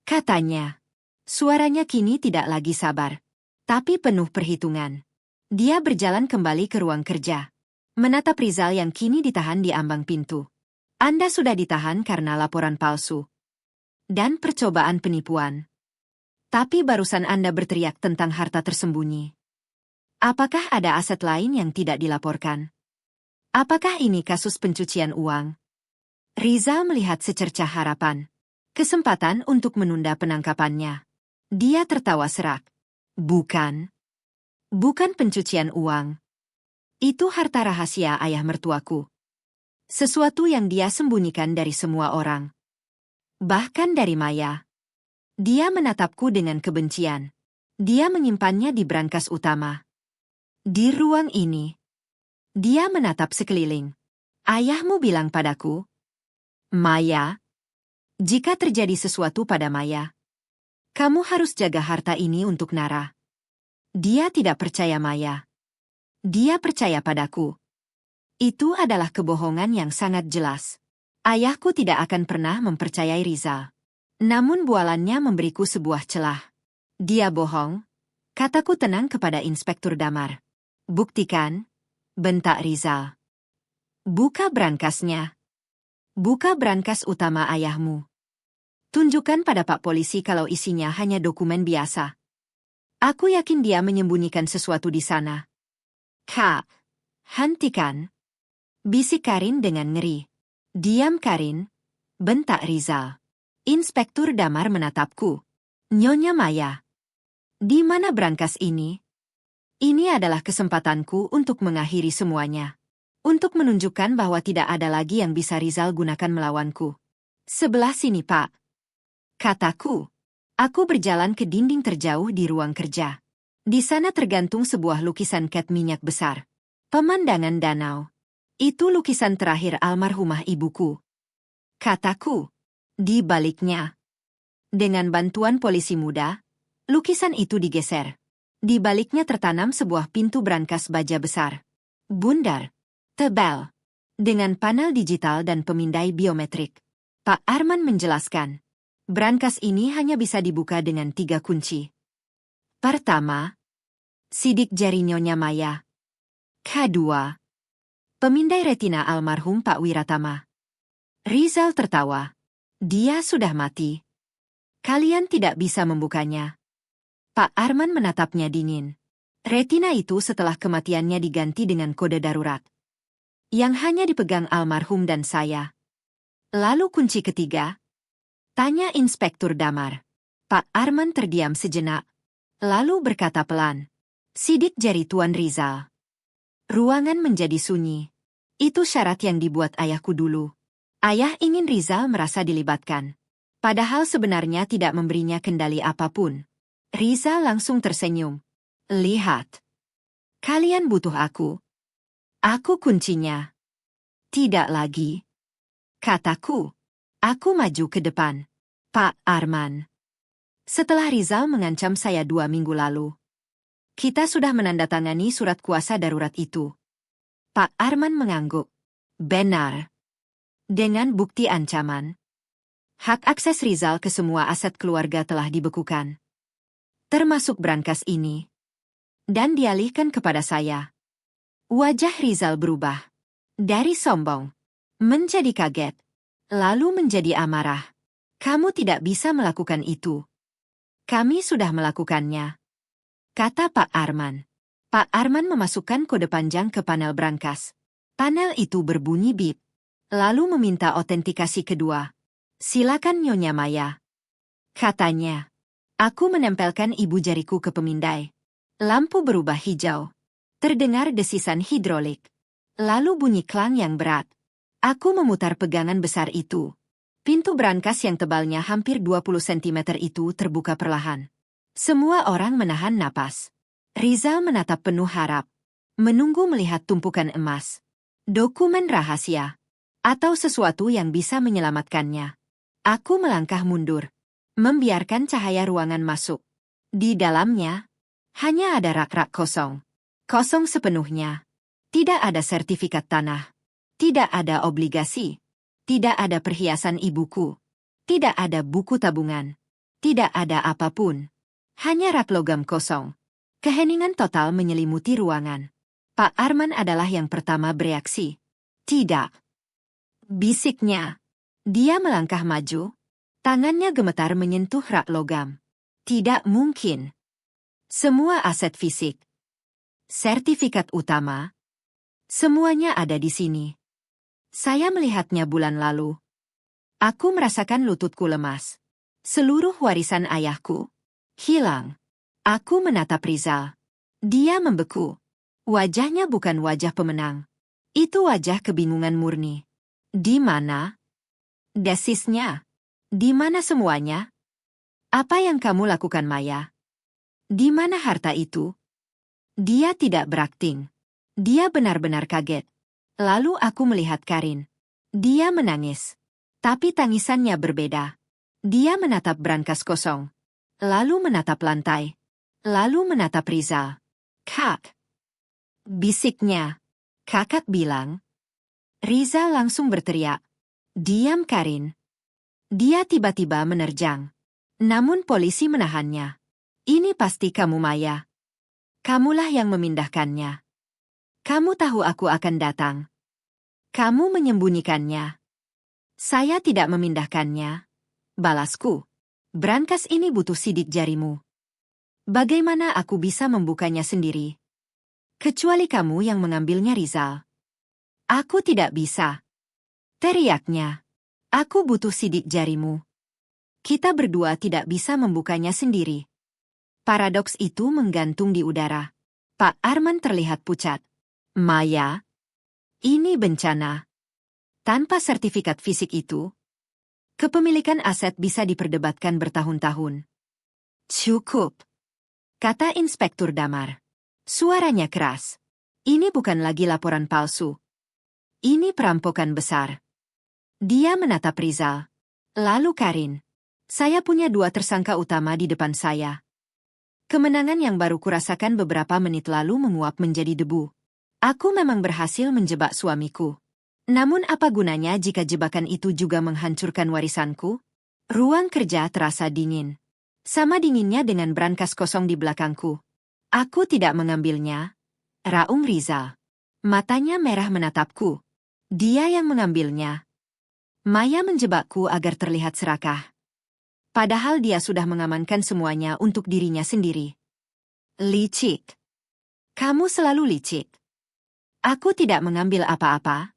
Katanya. Suaranya kini tidak lagi sabar. Tapi penuh perhitungan. Dia berjalan kembali ke ruang kerja. Menatap Rizal yang kini ditahan di ambang pintu. Anda sudah ditahan karena laporan palsu. Dan percobaan penipuan. Tapi barusan Anda berteriak tentang harta tersembunyi. Apakah ada aset lain yang tidak dilaporkan? Apakah ini kasus pencucian uang? Rizal melihat secercah harapan. Kesempatan untuk menunda penangkapannya. Dia tertawa serak. Bukan. Bukan pencucian uang. Itu harta rahasia ayah mertuaku. Sesuatu yang dia sembunyikan dari semua orang. Bahkan dari Maya. Dia menatapku dengan kebencian. Dia menyimpannya di brankas utama. Di ruang ini. Dia menatap sekeliling. Ayahmu bilang padaku, Maya, jika terjadi sesuatu pada Maya, kamu harus jaga harta ini untuk Nara. Dia tidak percaya Maya. Dia percaya padaku. Itu adalah kebohongan yang sangat jelas. Ayahku tidak akan pernah mempercayai Rizal. Namun bualannya memberiku sebuah celah. Dia bohong, kataku tenang kepada Inspektur Damar. Buktikan, bentak Rizal. Buka brankasnya. Buka brankas utama ayahmu. Tunjukkan pada Pak Polisi kalau isinya hanya dokumen biasa. Aku yakin dia menyembunyikan sesuatu di sana. Kak, hentikan. Bisik Karin dengan ngeri. Diam Karin, bentak Rizal. Inspektur Damar menatapku. Nyonya Maya. Di mana brankas ini? Ini adalah kesempatanku untuk mengakhiri semuanya. Untuk menunjukkan bahwa tidak ada lagi yang bisa Rizal gunakan melawanku. Sebelah sini, Pak. Kataku. Aku berjalan ke dinding terjauh di ruang kerja. Di sana tergantung sebuah lukisan cat minyak besar. Pemandangan danau. Itu lukisan terakhir almarhumah ibuku. Kataku. Di baliknya. Dengan bantuan polisi muda, lukisan itu digeser. Di baliknya tertanam sebuah pintu brankas baja besar. Bundar. Tebal. Dengan panel digital dan pemindai biometrik. Pak Arman menjelaskan. Brankas ini hanya bisa dibuka dengan 3 kunci. Pertama, sidik jari Nyonya Maya. Kedua, pemindai retina almarhum Pak Wiratama. Rizal tertawa. Dia sudah mati. Kalian tidak bisa membukanya. Pak Arman menatapnya dingin. Retina itu setelah kematiannya diganti dengan kode darurat. Yang hanya dipegang almarhum dan saya. Lalu kunci ketiga? Tanya Inspektur Damar. Pak Arman terdiam sejenak. Lalu berkata pelan. Sidik jari Tuan Rizal. Ruangan menjadi sunyi. Itu syarat yang dibuat ayahku dulu. Ayah ingin Rizal merasa dilibatkan. Padahal sebenarnya tidak memberinya kendali apapun. Rizal langsung tersenyum. Lihat. Kalian butuh aku. Aku kuncinya. Tidak lagi. Kataku. Aku maju ke depan. Pak Arman. Setelah Rizal mengancam saya 2 minggu lalu. Kita sudah menandatangani surat kuasa darurat itu. Pak Arman mengangguk. Benar. Dengan bukti ancaman. Hak akses Rizal ke semua aset keluarga telah dibekukan. Termasuk brankas ini. Dan dialihkan kepada saya. Wajah Rizal berubah. Dari sombong. Menjadi kaget. Lalu menjadi amarah. Kamu tidak bisa melakukan itu. Kami sudah melakukannya. Kata Pak Arman. Pak Arman memasukkan kode panjang ke panel brankas. Panel itu berbunyi bip. Lalu meminta otentikasi kedua. Silakan Nyonya Maya. Katanya. Aku menempelkan ibu jariku ke pemindai. Lampu berubah hijau. Terdengar desisan hidrolik. Lalu bunyi klang yang berat. Aku memutar pegangan besar itu. Pintu brankas yang tebalnya hampir 20 cm itu terbuka perlahan. Semua orang menahan napas. Rizal menatap penuh harap. Menunggu melihat tumpukan emas. Dokumen rahasia. Atau sesuatu yang bisa menyelamatkannya. Aku melangkah mundur. Membiarkan cahaya ruangan masuk. Di dalamnya, hanya ada rak-rak kosong. Kosong sepenuhnya. Tidak ada sertifikat tanah. Tidak ada obligasi. Tidak ada perhiasan ibuku. Tidak ada buku tabungan. Tidak ada apapun. Hanya rak logam kosong. Keheningan total menyelimuti ruangan. Pak Arman adalah yang pertama bereaksi. Tidak. Bisiknya. Dia melangkah maju. Tangannya gemetar menyentuh rak logam. Tidak mungkin. Semua aset fisik. Sertifikat utama. Semuanya ada di sini. Saya melihatnya bulan lalu. Aku merasakan lututku lemas. Seluruh warisan ayahku hilang. Aku menatap Rizal. Dia membeku. Wajahnya bukan wajah pemenang. Itu wajah kebingungan murni. Di mana desisnya? Di mana semuanya? Apa yang kamu lakukan, Maya? Di mana harta itu? Dia tidak berakting. Dia benar-benar kaget. Lalu aku melihat Karin. Dia menangis. Tapi tangisannya berbeda. Dia menatap brankas kosong. Lalu menatap lantai. Lalu menatap Rizal. Kak. Bisiknya. Kakak bilang. Rizal langsung berteriak. Diam, Karin. Dia tiba-tiba menerjang. Namun polisi menahannya. Ini pasti kamu, Maya. Kamulah yang memindahkannya. Kamu tahu aku akan datang. Kamu menyembunyikannya. Saya tidak memindahkannya. Balasku. Brankas ini butuh sidik jarimu. Bagaimana aku bisa membukanya sendiri? Kecuali kamu yang mengambilnya, Rizal. Aku tidak bisa. Teriaknya. Aku butuh sidik jarimu. Kita berdua tidak bisa membukanya sendiri. Paradoks itu menggantung di udara. Pak Arman terlihat pucat. Maya, ini bencana. Tanpa sertifikat fisik itu, kepemilikan aset bisa diperdebatkan bertahun-tahun. Cukup, kata Inspektur Damar. Suaranya keras. Ini bukan lagi laporan palsu. Ini perampokan besar. Dia menatap Rizal. Lalu Karin. Saya punya 2 tersangka utama di depan saya. Kemenangan yang baru kurasakan beberapa menit lalu menguap menjadi debu. Aku memang berhasil menjebak suamiku. Namun apa gunanya jika jebakan itu juga menghancurkan warisanku? Ruang kerja terasa dingin. Sama dinginnya dengan brankas kosong di belakangku. Aku tidak mengambilnya. Raung Rizal. Matanya merah menatapku. Dia yang mengambilnya. Maya menjebakku agar terlihat serakah. Padahal dia sudah mengamankan semuanya untuk dirinya sendiri. Licik. Kamu selalu licik. Aku tidak mengambil apa-apa,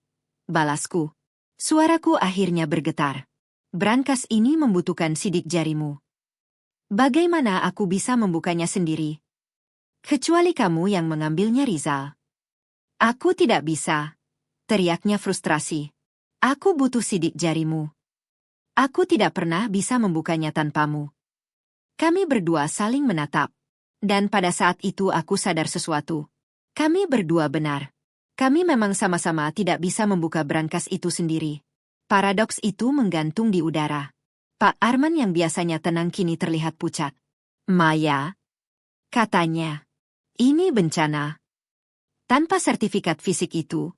balasku. Suaraku akhirnya bergetar. Brankas ini membutuhkan sidik jarimu. Bagaimana aku bisa membukanya sendiri? Kecuali kamu yang mengambilnya, Rizal. Aku tidak bisa, teriaknya frustrasi. Aku butuh sidik jarimu. Aku tidak pernah bisa membukanya tanpamu. Kami berdua saling menatap. Dan pada saat itu aku sadar sesuatu. Kami berdua benar. Kami memang sama-sama tidak bisa membuka brankas itu sendiri. Paradoks itu menggantung di udara. Pak Arman yang biasanya tenang kini terlihat pucat. Maya, katanya, ini bencana. Tanpa sertifikat fisik itu,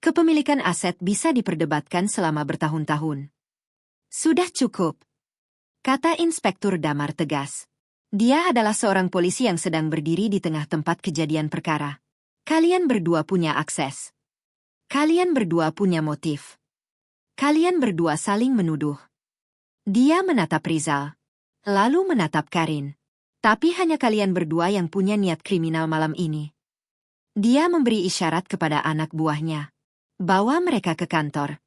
kepemilikan aset bisa diperdebatkan selama bertahun-tahun. Sudah cukup, kata Inspektur Damar tegas. Dia adalah seorang polisi yang sedang berdiri di tengah tempat kejadian perkara. Kalian berdua punya akses. Kalian berdua punya motif. Kalian berdua saling menuduh. Dia menatap Rizal, lalu menatap Karin. Tapi hanya kalian berdua yang punya niat kriminal malam ini. Dia memberi isyarat kepada anak buahnya. Bawa mereka ke kantor.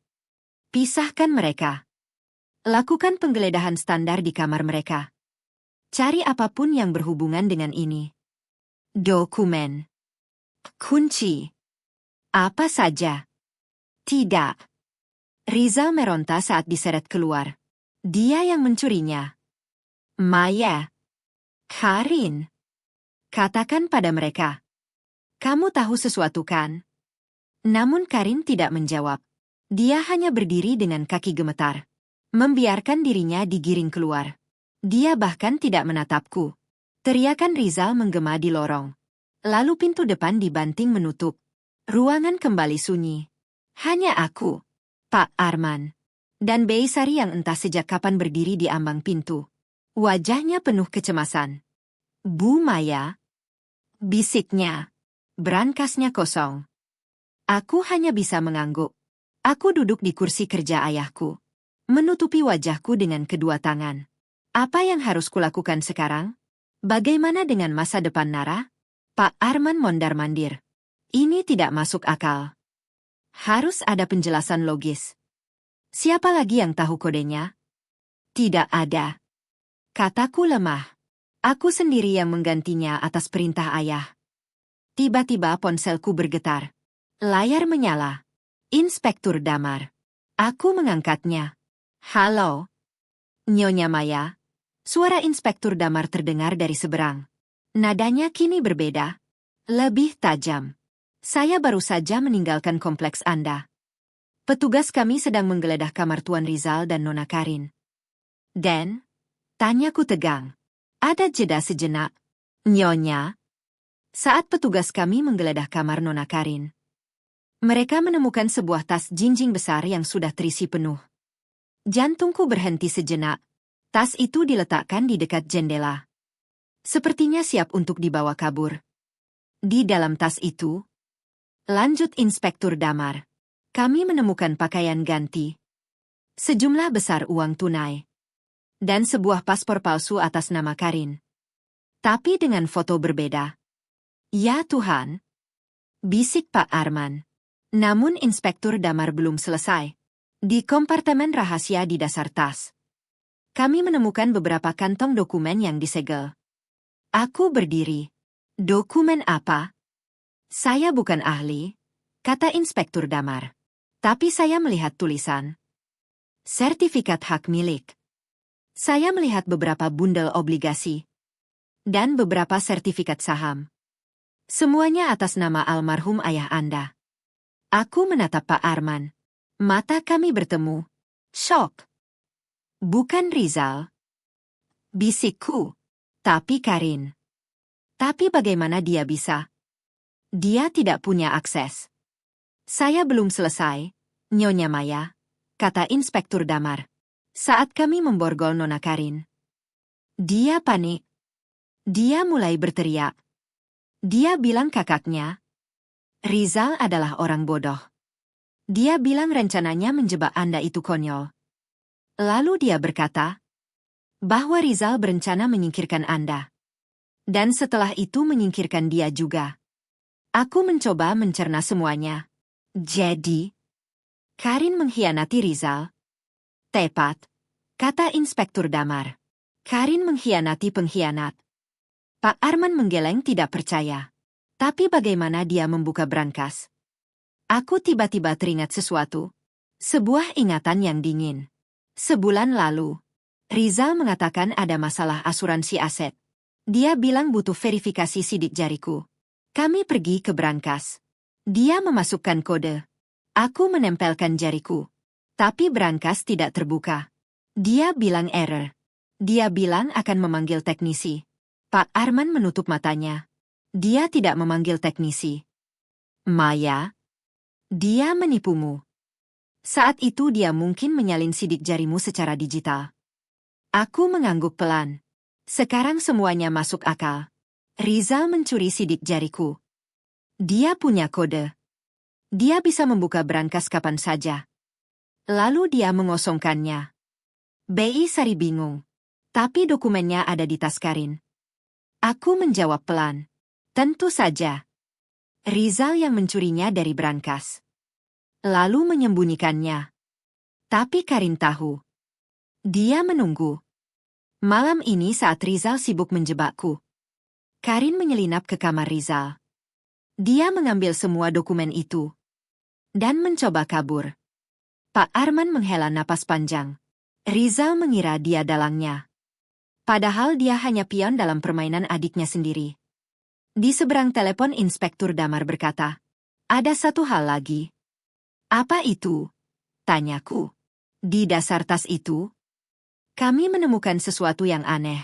Pisahkan mereka. Lakukan penggeledahan standar di kamar mereka. Cari apapun yang berhubungan dengan ini. Dokumen. Kunci. Apa saja. Tidak. Rizal meronta saat diseret keluar. Dia yang mencurinya. Maya. Karin. Katakan pada mereka. Kamu tahu sesuatu kan? Namun Karin tidak menjawab. Dia hanya berdiri dengan kaki gemetar. Membiarkan dirinya digiring keluar. Dia bahkan tidak menatapku. Teriakan Rizal menggema di lorong. Lalu pintu depan dibanting menutup. Ruangan kembali sunyi. Hanya aku, Pak Arman, dan Beisari yang entah sejak kapan berdiri di ambang pintu. Wajahnya penuh kecemasan. Bu Maya, bisiknya. Brankasnya kosong. Aku hanya bisa mengangguk. Aku duduk di kursi kerja ayahku. Menutupi wajahku dengan kedua tangan. Apa yang harus kulakukan sekarang? Bagaimana dengan masa depan Nara? Pak Arman mondar-mandir. Ini tidak masuk akal. Harus ada penjelasan logis. Siapa lagi yang tahu kodenya? Tidak ada. Kataku lemah. Aku sendiri yang menggantinya atas perintah ayah. Tiba-tiba ponselku bergetar. Layar menyala. Inspektur Damar. Aku mengangkatnya. Halo. Nyonya Maya. Suara Inspektur Damar terdengar dari seberang. Nadanya kini berbeda. Lebih tajam. Saya baru saja meninggalkan kompleks Anda. Petugas kami sedang menggeledah kamar Tuan Rizal dan Nona Karin. Dan? Tanyaku tegang. Ada jeda sejenak. Nyonya. Saat petugas kami menggeledah kamar Nona Karin, mereka menemukan sebuah tas jinjing besar yang sudah terisi penuh. Jantungku berhenti sejenak. Tas itu diletakkan di dekat jendela. Sepertinya siap untuk dibawa kabur. Di dalam tas itu, lanjut Inspektur Damar, kami menemukan pakaian ganti, sejumlah besar uang tunai, dan sebuah paspor palsu atas nama Karin. Tapi dengan foto berbeda. Ya Tuhan, bisik Pak Arman. Namun Inspektur Damar belum selesai. Di kompartemen rahasia di dasar tas, kami menemukan beberapa kantong dokumen yang disegel. Aku berdiri. Dokumen apa? Saya bukan ahli, kata Inspektur Damar. Tapi saya melihat tulisan. Sertifikat hak milik. Saya melihat beberapa bundel obligasi. Dan beberapa sertifikat saham. Semuanya atas nama almarhum ayah Anda. Aku menatap Pak Arman. Mata kami bertemu. Syok. Bukan Rizal. Bisikku. Tapi Karin. Tapi bagaimana dia bisa? Dia tidak punya akses. Saya belum selesai, Nyonya Maya, kata Inspektur Damar. Saat kami memborgol Nona Karin. Dia panik. Dia mulai berteriak. Dia bilang kakaknya, Rizal adalah orang bodoh. Dia bilang rencananya menjebak Anda itu konyol. Lalu dia berkata, bahwa Rizal berencana menyingkirkan Anda. Dan setelah itu menyingkirkan dia juga. Aku mencoba mencerna semuanya. Jadi, Karin mengkhianati Rizal? Tepat, kata Inspektur Damar. Karin mengkhianati pengkhianat. Pak Arman menggeleng tidak percaya. Tapi bagaimana dia membuka brankas? Aku tiba-tiba teringat sesuatu. Sebuah ingatan yang dingin. Sebulan lalu, Rizal mengatakan ada masalah asuransi aset. Dia bilang butuh verifikasi sidik jariku. Kami pergi ke brankas. Dia memasukkan kode. Aku menempelkan jariku. Tapi brankas tidak terbuka. Dia bilang error. Dia bilang akan memanggil teknisi. Pak Arman menutup matanya. Dia tidak memanggil teknisi. Maya, dia menipumu. Saat itu dia mungkin menyalin sidik jarimu secara digital. Aku mengangguk pelan. Sekarang semuanya masuk akal. Rizal mencuri sidik jariku. Dia punya kode. Dia bisa membuka brankas kapan saja. Lalu dia mengosongkannya. Bi Sari bingung. Tapi dokumennya ada di tas Karin. Aku menjawab pelan. Tentu saja. Rizal yang mencurinya dari brankas. Lalu menyembunyikannya. Tapi Karin tahu. Dia menunggu. Malam ini saat Rizal sibuk menjebakku, Karin menyelinap ke kamar Rizal. Dia mengambil semua dokumen itu dan mencoba kabur. Pak Arman menghela napas panjang. Rizal mengira dia dalangnya. Padahal dia hanya pion dalam permainan adiknya sendiri. Di seberang telepon Inspektur Damar berkata, "Ada satu hal lagi." "Apa itu?" tanyaku. "Di dasar tas itu, kami menemukan sesuatu yang aneh.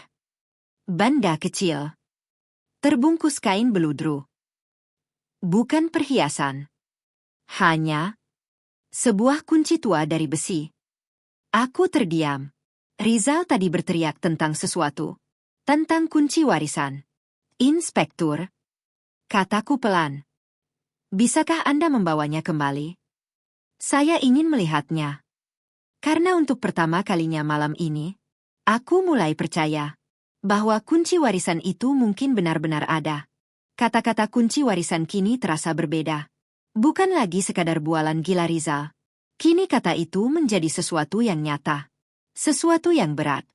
Benda kecil. Terbungkus kain beludru. Bukan perhiasan. Hanya sebuah kunci tua dari besi." Aku terdiam. Rizal tadi berteriak tentang sesuatu. Tentang kunci warisan. "Inspektur," kataku pelan. "Bisakah Anda membawanya kembali? Saya ingin melihatnya." Karena untuk pertama kalinya malam ini, aku mulai percaya bahwa kunci warisan itu mungkin benar-benar ada. Kata-kata kunci warisan kini terasa berbeda. Bukan lagi sekadar bualan gila Rizal. Kini kata itu menjadi sesuatu yang nyata. Sesuatu yang berat.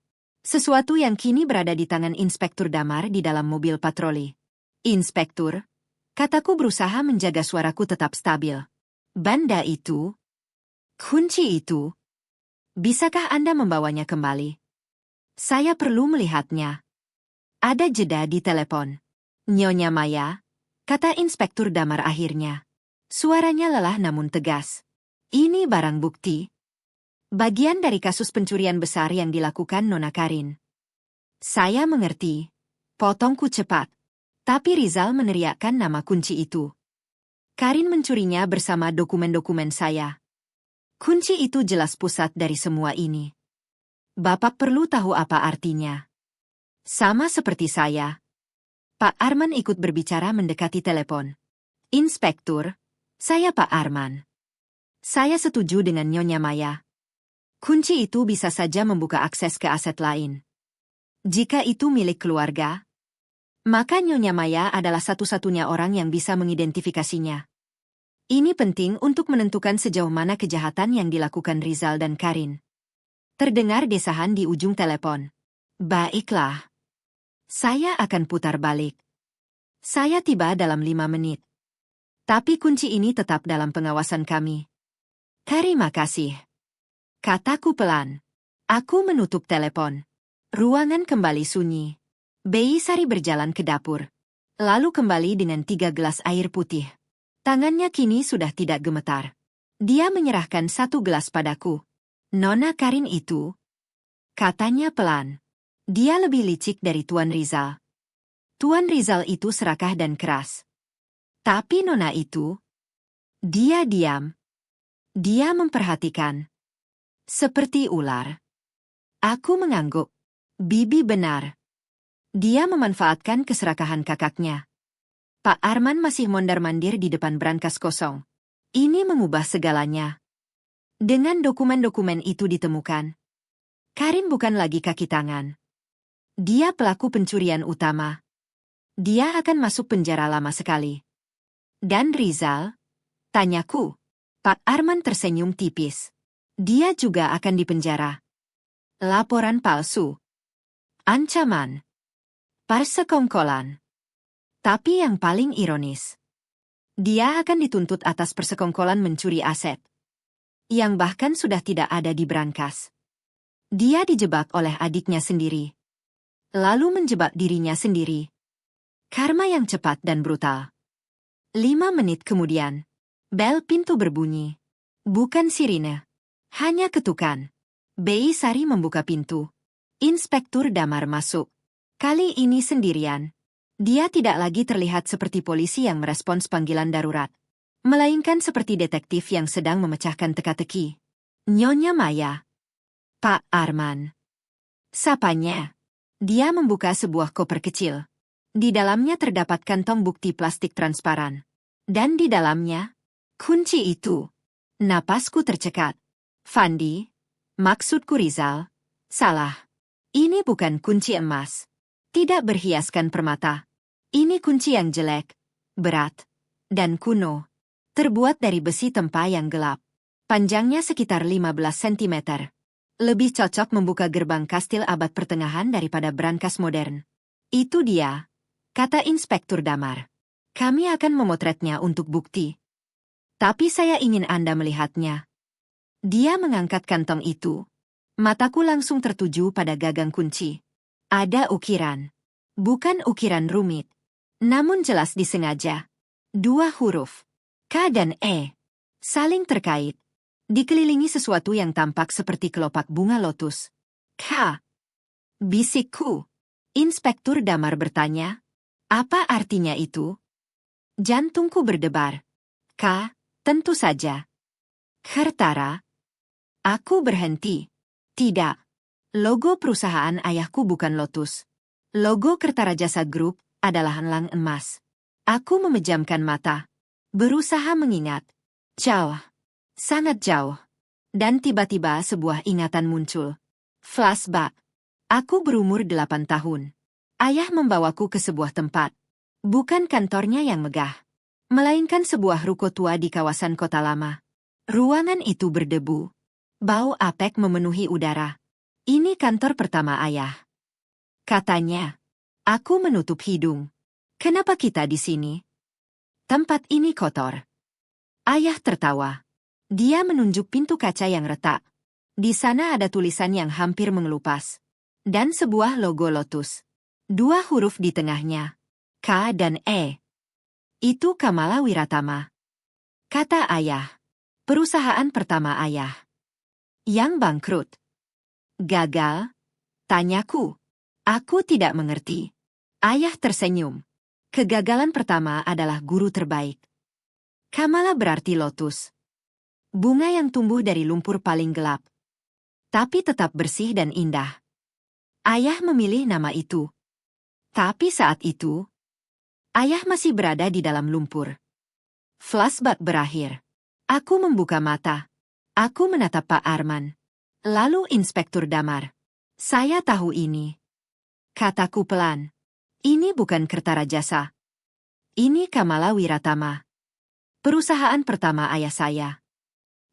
Sesuatu yang kini berada di tangan Inspektur Damar di dalam mobil patroli. "Inspektur," kataku berusaha menjaga suaraku tetap stabil. "Benda itu, kunci itu, bisakah Anda membawanya kembali? Saya perlu melihatnya." Ada jeda di telepon. "Nyonya Maya," kata Inspektur Damar akhirnya. Suaranya lelah namun tegas. "Ini barang bukti. Bagian dari kasus pencurian besar yang dilakukan Nona Karin." "Saya mengerti." Potongku cepat. Tapi Rizal meneriakkan nama kunci itu. "Karin mencurinya bersama dokumen-dokumen saya. Kunci itu jelas pusat dari semua ini. Bapak perlu tahu apa artinya." Sama seperti saya. Pak Arman ikut berbicara mendekati telepon. "Inspektur, saya Pak Arman. Saya setuju dengan Nyonya Maya. Kunci itu bisa saja membuka akses ke aset lain. Jika itu milik keluarga, maka Nyonya Maya adalah satu-satunya orang yang bisa mengidentifikasinya. Ini penting untuk menentukan sejauh mana kejahatan yang dilakukan Rizal dan Karin." Terdengar desahan di ujung telepon. "Baiklah. Saya akan putar balik. Saya tiba dalam 5 menit. Tapi kunci ini tetap dalam pengawasan kami." "Terima kasih," kataku pelan. Aku menutup telepon. Ruangan kembali sunyi. Bi Sari berjalan ke dapur. Lalu kembali dengan 3 gelas air putih. Tangannya kini sudah tidak gemetar. Dia menyerahkan 1 gelas padaku. "Nona Karin itu," katanya pelan. "Dia lebih licik dari Tuan Rizal. Tuan Rizal itu serakah dan keras. Tapi Nona itu, dia diam. Dia memperhatikan. Seperti ular." Aku mengangguk. Bibi benar. Dia memanfaatkan keserakahan kakaknya. Pak Arman masih mondar-mandir di depan brankas kosong. Ini mengubah segalanya. Dengan dokumen-dokumen itu ditemukan, Karin bukan lagi kaki tangan. Dia pelaku pencurian utama. Dia akan masuk penjara lama sekali. Dan Rizal? Tanyaku. Pak Arman tersenyum tipis. Dia juga akan dipenjara. Laporan palsu. Ancaman. Persekongkolan. Tapi yang paling ironis, dia akan dituntut atas persekongkolan mencuri aset, yang bahkan sudah tidak ada di brankas. Dia dijebak oleh adiknya sendiri, lalu menjebak dirinya sendiri. Karma yang cepat dan brutal. 5 menit kemudian, bel pintu berbunyi. Bukan sirine, hanya ketukan. Bei Sari membuka pintu. Inspektur Damar masuk. Kali ini sendirian. Dia tidak lagi terlihat seperti polisi yang merespons panggilan darurat, melainkan seperti detektif yang sedang memecahkan teka-teki. Nyonya Maya. Pak Arman. Sapanya. Dia membuka sebuah koper kecil. Di dalamnya terdapat kantong bukti plastik transparan. Dan di dalamnya, kunci itu. Napasku tercekat. Fandi, maksudku Rizal. Salah. Ini bukan kunci emas. Tidak berhiaskan permata. Ini kunci yang jelek, berat, dan kuno. Terbuat dari besi tempa yang gelap. Panjangnya sekitar 15 cm. Lebih cocok membuka gerbang kastil abad pertengahan daripada brankas modern. Itu dia, kata Inspektur Damar. Kami akan memotretnya untuk bukti. Tapi saya ingin Anda melihatnya. Dia mengangkat kantong itu. Mataku langsung tertuju pada gagang kunci. Ada ukiran. Bukan ukiran rumit. Namun jelas disengaja. 2 huruf. K dan E. Saling terkait. Dikelilingi sesuatu yang tampak seperti kelopak bunga lotus. K. Bisikku. Inspektur Damar bertanya. Apa artinya itu? Jantungku berdebar. K. Tentu saja. Kertara. Aku berhenti. Tidak. Logo perusahaan ayahku bukan lotus. Logo Kertara Jasa Group adalah elang emas. Aku memejamkan mata. Berusaha mengingat. Jauh. Sangat jauh. Dan tiba-tiba sebuah ingatan muncul. Flashback. Aku berumur 8 tahun. Ayah membawaku ke sebuah tempat. Bukan kantornya yang megah. Melainkan sebuah ruko tua di kawasan kota lama. Ruangan itu berdebu. Bau apek memenuhi udara. Ini kantor pertama ayah. Katanya. Aku menutup hidung. Kenapa kita di sini? Tempat ini kotor. Ayah tertawa. Dia menunjuk pintu kaca yang retak. Di sana ada tulisan yang hampir mengelupas. Dan sebuah logo lotus. 2 huruf di tengahnya. K dan E. Itu Kamala Wiratama. Kata ayah. Perusahaan pertama ayah. Yang bangkrut. Gagal? Tanyaku. Aku tidak mengerti. Ayah tersenyum. Kegagalan pertama adalah guru terbaik. Kamala berarti lotus. Bunga yang tumbuh dari lumpur paling gelap. Tapi tetap bersih dan indah. Ayah memilih nama itu. Tapi saat itu, ayah masih berada di dalam lumpur. Flashback berakhir. Aku membuka mata. Aku menatap Pak Arman. Lalu Inspektur Damar. Saya tahu ini. Kataku pelan. Ini bukan Kertara Jasa. Ini Kamala Wiratama. Perusahaan pertama ayah saya.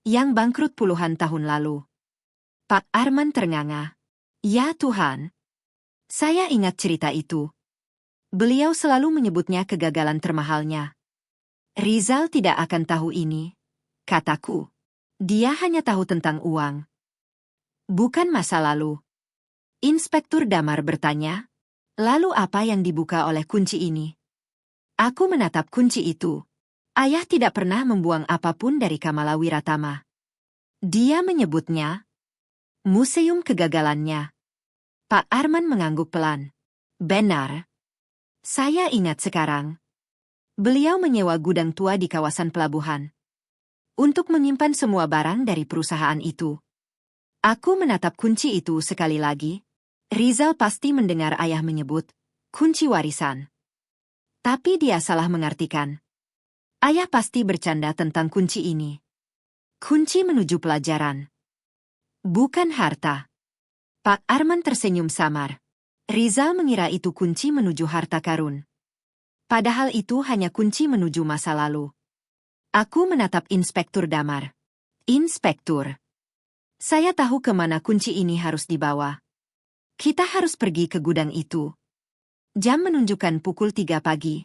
Yang bangkrut puluhan tahun lalu. Pak Arman ternganga. Ya Tuhan. Saya ingat cerita itu. Beliau selalu menyebutnya kegagalan termahalnya. Rizal tidak akan tahu ini, kataku. Dia hanya tahu tentang uang. Bukan masa lalu. Inspektur Damar bertanya, lalu apa yang dibuka oleh kunci ini? Aku menatap kunci itu. Ayah tidak pernah membuang apapun dari Kamala Wiratama. Dia menyebutnya Museum Kegagalannya. Pak Arman mengangguk pelan. Benar. Saya ingat sekarang. Beliau menyewa gudang tua di kawasan pelabuhan. Untuk menyimpan semua barang dari perusahaan itu. Aku menatap kunci itu sekali lagi. Rizal pasti mendengar ayah menyebut kunci warisan. Tapi dia salah mengartikan. Ayah pasti bercanda tentang kunci ini. Kunci menuju pelajaran. Bukan harta. Pak Arman tersenyum samar. Rizal mengira itu kunci menuju harta karun. Padahal itu hanya kunci menuju masa lalu. Aku menatap Inspektur Damar. Inspektur. Saya tahu kemana kunci ini harus dibawa. Kita harus pergi ke gudang itu. Jam menunjukkan pukul 3 pagi.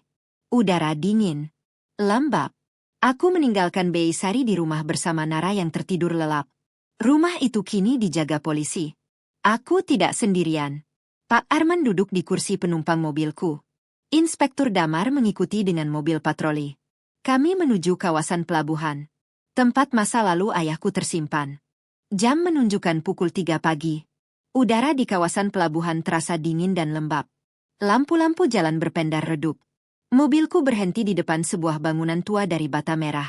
Udara dingin. Lembab. Aku meninggalkan Beisari di rumah bersama Nara yang tertidur lelap. Rumah itu kini dijaga polisi. Aku tidak sendirian. Pak Arman duduk di kursi penumpang mobilku. Inspektur Damar mengikuti dengan mobil patroli. Kami menuju kawasan pelabuhan. Tempat masa lalu ayahku tersimpan. Jam menunjukkan pukul 3 pagi. Udara di kawasan pelabuhan terasa dingin dan lembab. Lampu-lampu jalan berpendar redup. Mobilku berhenti di depan sebuah bangunan tua dari bata merah.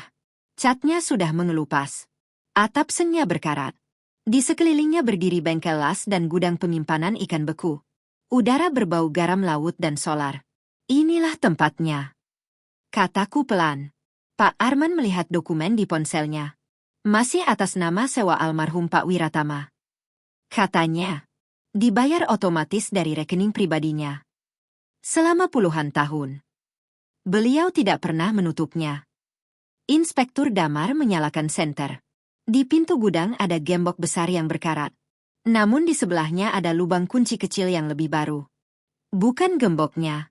Catnya sudah mengelupas. Atap sengnya berkarat. Di sekelilingnya berdiri bengkel las dan gudang penyimpanan ikan beku. Udara berbau garam laut dan solar. Inilah tempatnya. Kataku pelan. Pak Arman melihat dokumen di ponselnya. Masih atas nama sewa almarhum Pak Wiratama. Katanya, dibayar otomatis dari rekening pribadinya. Selama puluhan tahun. Beliau tidak pernah menutupnya. Inspektur Damar menyalakan senter. Di pintu gudang ada gembok besar yang berkarat. Namun di sebelahnya ada lubang kunci kecil yang lebih baru. Bukan gemboknya.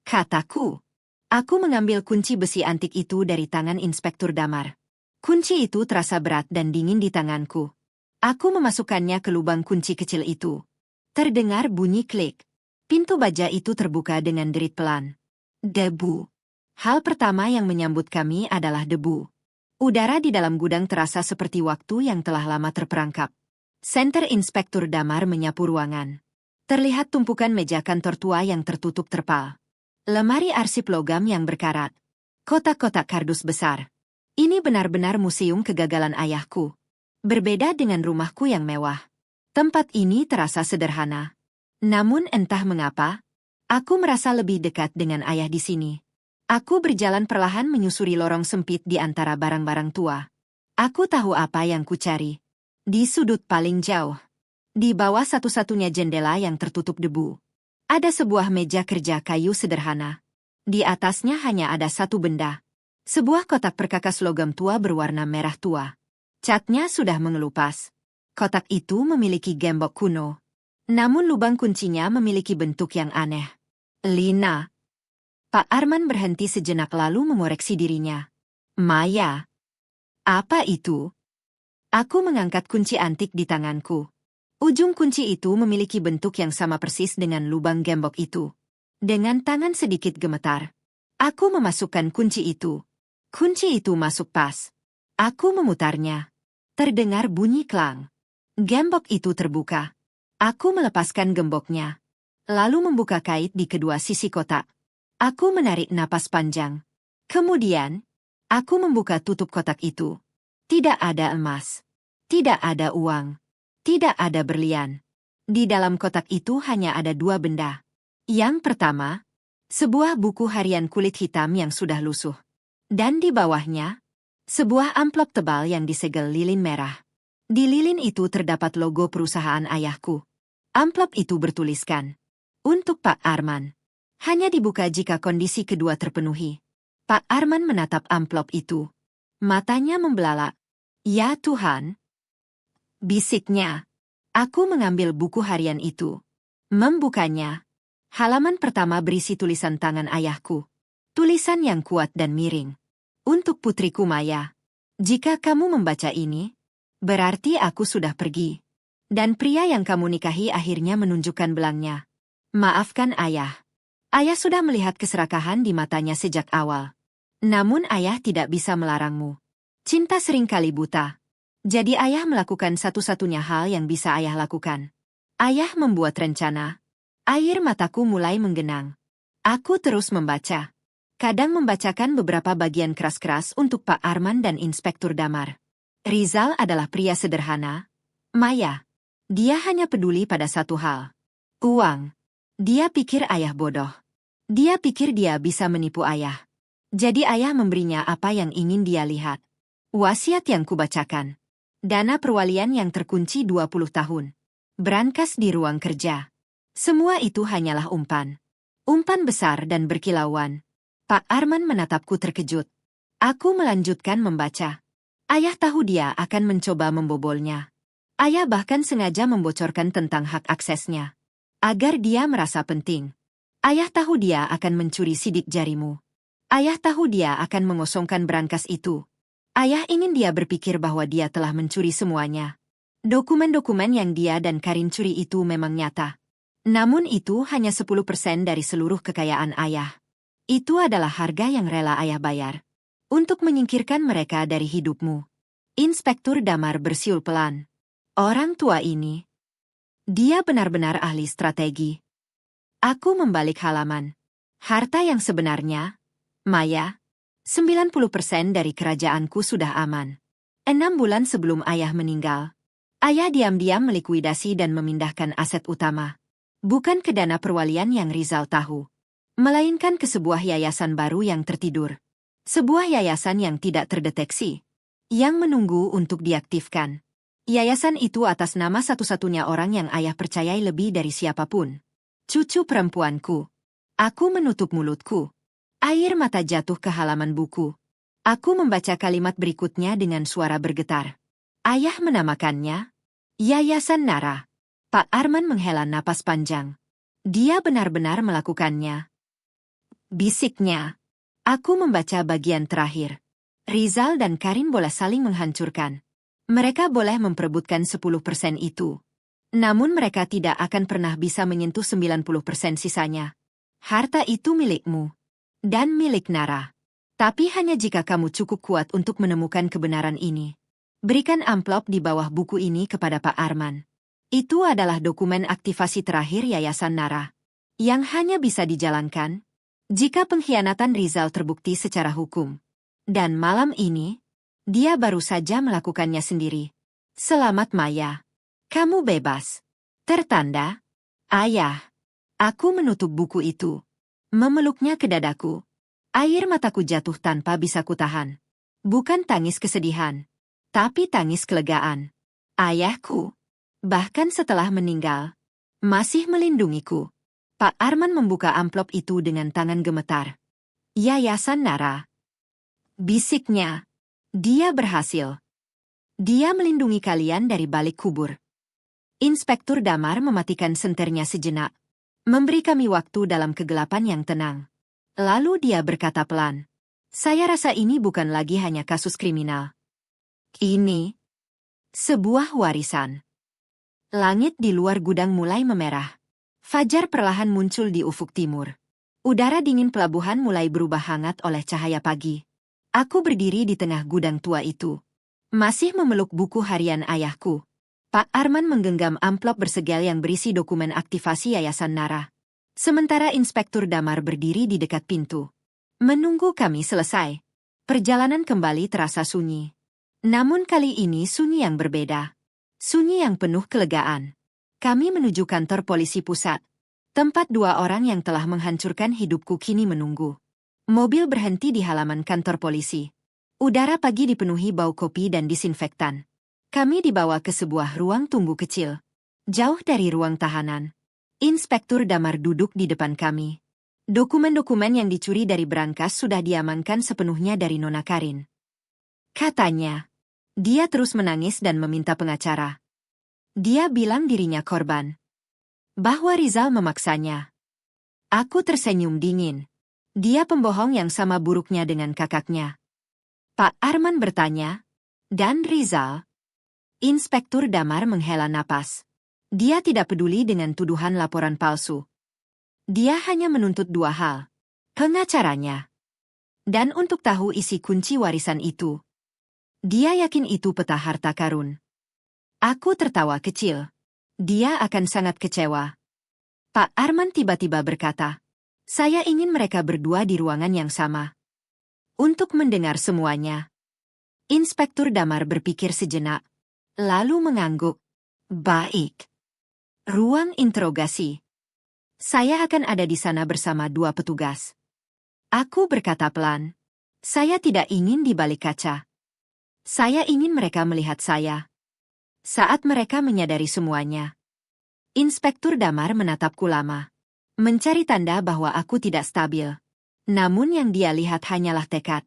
Kataku. Aku mengambil kunci besi antik itu dari tangan Inspektur Damar. Kunci itu terasa berat dan dingin di tanganku. Aku memasukkannya ke lubang kunci kecil itu. Terdengar bunyi klik. Pintu baja itu terbuka dengan derit pelan. Debu. Hal pertama yang menyambut kami adalah debu. Udara di dalam gudang terasa seperti waktu yang telah lama terperangkap. Senter Inspektur Damar menyapu ruangan. Terlihat tumpukan meja kantor tua yang tertutup terpal. Lemari arsip logam yang berkarat. Kotak-kotak kardus besar. Ini benar-benar museum kegagalan ayahku. Berbeda dengan rumahku yang mewah. Tempat ini terasa sederhana. Namun entah mengapa, aku merasa lebih dekat dengan ayah di sini. Aku berjalan perlahan menyusuri lorong sempit di antara barang-barang tua. Aku tahu apa yang kucari. Di sudut paling jauh. Di bawah satu-satunya jendela yang tertutup debu. Ada sebuah meja kerja kayu sederhana. Di atasnya hanya ada satu benda. Sebuah kotak perkakas logam tua berwarna merah tua. Catnya sudah mengelupas. Kotak itu memiliki gembok kuno. Namun lubang kuncinya memiliki bentuk yang aneh. Lina. Pak Arman berhenti sejenak lalu mengoreksi dirinya. Maya. Apa itu? Aku mengangkat kunci antik di tanganku. Ujung kunci itu memiliki bentuk yang sama persis dengan lubang gembok itu. Dengan tangan sedikit gemetar, aku memasukkan kunci itu. Kunci itu masuk pas. Aku memutarnya. Terdengar bunyi klang. Gembok itu terbuka. Aku melepaskan gemboknya. Lalu membuka kait di kedua sisi kotak. Aku menarik napas panjang. Kemudian, aku membuka tutup kotak itu. Tidak ada emas. Tidak ada uang. Tidak ada berlian. Di dalam kotak itu hanya ada dua benda. Yang pertama, sebuah buku harian kulit hitam yang sudah lusuh. Dan di bawahnya, sebuah amplop tebal yang disegel lilin merah. Di lilin itu terdapat logo perusahaan ayahku. Amplop itu bertuliskan, "Untuk Pak Arman. Hanya dibuka jika kondisi kedua terpenuhi." Pak Arman menatap amplop itu. Matanya membelalak. "Ya Tuhan," bisiknya. Aku mengambil buku harian itu. Membukanya. Halaman pertama berisi tulisan tangan ayahku. Tulisan yang kuat dan miring. "Untuk putriku Maya. Jika kamu membaca ini, berarti aku sudah pergi. Dan pria yang kamu nikahi akhirnya menunjukkan belangnya. Maafkan ayah. Ayah sudah melihat keserakahan di matanya sejak awal. Namun ayah tidak bisa melarangmu. Cinta seringkali buta. Jadi ayah melakukan satu-satunya hal yang bisa ayah lakukan. Ayah membuat rencana." Air mataku mulai menggenang. Aku terus membaca. Kadang membacakan beberapa bagian keras-keras untuk Pak Arman dan Inspektur Damar. Rizal adalah pria sederhana. Maya. Dia hanya peduli pada satu hal. Uang. Dia pikir ayah bodoh. Dia pikir dia bisa menipu ayah. Jadi ayah memberinya apa yang ingin dia lihat. Wasiat yang kubacakan. Dana perwalian yang terkunci 20 tahun. Brankas di ruang kerja. Semua itu hanyalah umpan. Umpan besar dan berkilauan. Pak Arman menatapku terkejut. Aku melanjutkan membaca. Ayah tahu dia akan mencoba membobolnya. Ayah bahkan sengaja membocorkan tentang hak aksesnya. Agar dia merasa penting. Ayah tahu dia akan mencuri sidik jarimu. Ayah tahu dia akan mengosongkan brankas itu. Ayah ingin dia berpikir bahwa dia telah mencuri semuanya. Dokumen-dokumen yang dia dan Karin curi itu memang nyata. Namun itu hanya 10% dari seluruh kekayaan ayah. Itu adalah harga yang rela ayah bayar. Untuk menyingkirkan mereka dari hidupmu. Inspektur Damar bersiul pelan. Orang tua ini. Dia benar-benar ahli strategi. Aku membalik halaman. Harta yang sebenarnya, Maya, 90% dari kerajaanku sudah aman. 6 bulan sebelum ayah meninggal. Ayah diam-diam melikuidasi dan memindahkan aset utama. Bukan ke dana perwalian yang Rizal tahu. Melainkan ke sebuah yayasan baru yang tertidur. Sebuah yayasan yang tidak terdeteksi. Yang menunggu untuk diaktifkan. Yayasan itu atas nama satu-satunya orang yang ayah percayai lebih dari siapapun. Cucu perempuanku. Aku menutup mulutku. Air mata jatuh ke halaman buku. Aku membaca kalimat berikutnya dengan suara bergetar. Ayah menamakannya Yayasan Nara. Pak Arman menghela napas panjang. Dia benar-benar melakukannya. Bisiknya. Aku membaca bagian terakhir. Rizal dan Karin boleh saling menghancurkan. Mereka boleh memperebutkan 10% itu. Namun mereka tidak akan pernah bisa menyentuh 90% sisanya. Harta itu milikmu. Dan milik Nara. Tapi hanya jika kamu cukup kuat untuk menemukan kebenaran ini. Berikan amplop di bawah buku ini kepada Pak Arman. Itu adalah dokumen aktivasi terakhir Yayasan Nara. Yang hanya bisa dijalankan jika pengkhianatan Rizal terbukti secara hukum. Dan malam ini, dia baru saja melakukannya sendiri. Selamat Maya. Kamu bebas. Tertanda, Ayah. Aku menutup buku itu. Memeluknya ke dadaku. Air mataku jatuh tanpa bisa kutahan. Bukan tangis kesedihan, tapi tangis kelegaan. Ayahku, bahkan setelah meninggal, masih melindungiku. Pak Arman membuka amplop itu dengan tangan gemetar. Yayasan Nara. Bisiknya. Dia berhasil. Dia melindungi kalian dari balik kubur. Inspektur Damar mematikan senternya sejenak. Memberi kami waktu dalam kegelapan yang tenang. Lalu dia berkata pelan. Saya rasa ini bukan lagi hanya kasus kriminal. Ini sebuah warisan. Langit di luar gudang mulai memerah. Fajar perlahan muncul di ufuk timur. Udara dingin pelabuhan mulai berubah hangat oleh cahaya pagi. Aku berdiri di tengah gudang tua itu. Masih memeluk buku harian ayahku. Pak Arman menggenggam amplop bersegel yang berisi dokumen aktivasi Yayasan Nara. Sementara Inspektur Damar berdiri di dekat pintu. Menunggu kami selesai. Perjalanan kembali terasa sunyi. Namun kali ini sunyi yang berbeda. Sunyi yang penuh kelegaan. Kami menuju kantor polisi pusat. Tempat 2 orang yang telah menghancurkan hidupku kini menunggu. Mobil berhenti di halaman kantor polisi. Udara pagi dipenuhi bau kopi dan disinfektan. Kami dibawa ke sebuah ruang tunggu kecil. Jauh dari ruang tahanan. Inspektur Damar duduk di depan kami. Dokumen-dokumen yang dicuri dari brankas sudah diamankan sepenuhnya dari Nona Karin. Katanya. Dia terus menangis dan meminta pengacara. Dia bilang dirinya korban. Bahwa Rizal memaksanya. Aku tersenyum dingin. Dia pembohong yang sama buruknya dengan kakaknya. Pak Arman bertanya. Dan Rizal? Inspektur Damar menghela napas. Dia tidak peduli dengan tuduhan laporan palsu. Dia hanya menuntut 2 hal. Pengacaranya. Dan untuk tahu isi kunci warisan itu. Dia yakin itu peta harta karun. Aku tertawa kecil. Dia akan sangat kecewa. Pak Arman tiba-tiba berkata, saya ingin mereka berdua di ruangan yang sama. Untuk mendengar semuanya. Inspektur Damar berpikir sejenak. Lalu mengangguk. Baik. Ruang interogasi. Saya akan ada di sana bersama 2 petugas. Aku berkata pelan. Saya tidak ingin di balik kaca. Saya ingin mereka melihat saya. Saat mereka menyadari semuanya. Inspektur Damar menatapku lama. Mencari tanda bahwa aku tidak stabil. Namun yang dia lihat hanyalah tekad.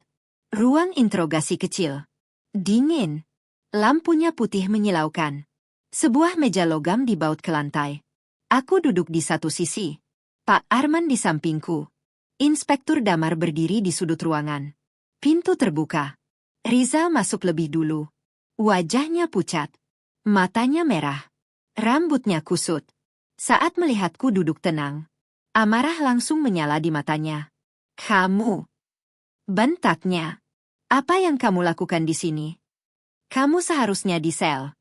Ruang interogasi kecil. Dingin. Lampunya putih menyilaukan. Sebuah meja logam dibaut ke lantai. Aku duduk di satu sisi. Pak Arman di sampingku. Inspektur Damar berdiri di sudut ruangan. Pintu terbuka. Rizal masuk lebih dulu. Wajahnya pucat. Matanya merah. Rambutnya kusut. Saat melihatku duduk tenang, amarah langsung menyala di matanya. Kamu, bentaknya. Apa yang kamu lakukan di sini? Kamu seharusnya di sel.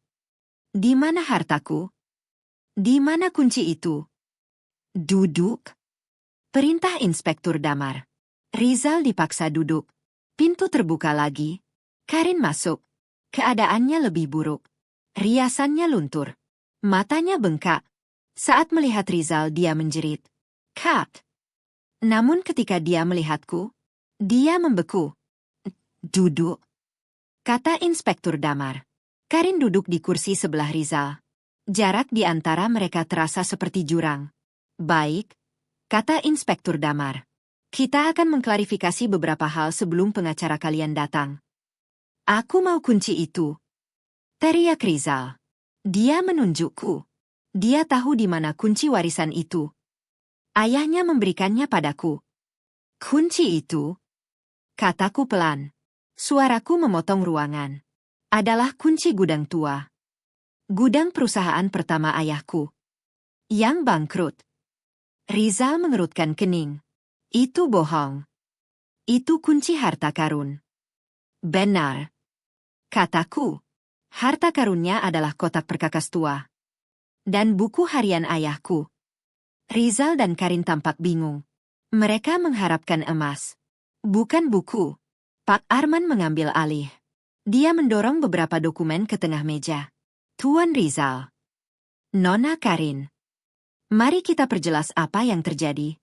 Di mana hartaku? Di mana kunci itu? Duduk. Perintah Inspektur Damar. Rizal dipaksa duduk. Pintu terbuka lagi. Karin masuk. Keadaannya lebih buruk. Riasannya luntur. Matanya bengkak. Saat melihat Rizal dia menjerit. Kat. Namun ketika dia melihatku, dia membeku. Duduk, kata Inspektur Damar. Karin duduk di kursi sebelah Rizal. Jarak di antara mereka terasa seperti jurang. Baik, kata Inspektur Damar. Kita akan mengklarifikasi beberapa hal sebelum pengacara kalian datang. Aku mau kunci itu. Teriak Rizal. Dia menunjukku. Dia tahu di mana kunci warisan itu. Ayahnya memberikannya padaku. Kunci itu, kataku pelan. Suaraku memotong ruangan. Adalah kunci gudang tua. Gudang perusahaan pertama ayahku. Yang bangkrut. Rizal mengerutkan kening. Itu bohong. Itu kunci harta karun. Benar. Kataku. Harta karunnya adalah kotak perkakas tua. Dan buku harian ayahku. Rizal dan Karin tampak bingung. Mereka mengharapkan emas. Bukan buku. Pak Arman mengambil alih. Dia mendorong beberapa dokumen ke tengah meja. Tuan Rizal. Nona Karin. Mari kita perjelas apa yang terjadi.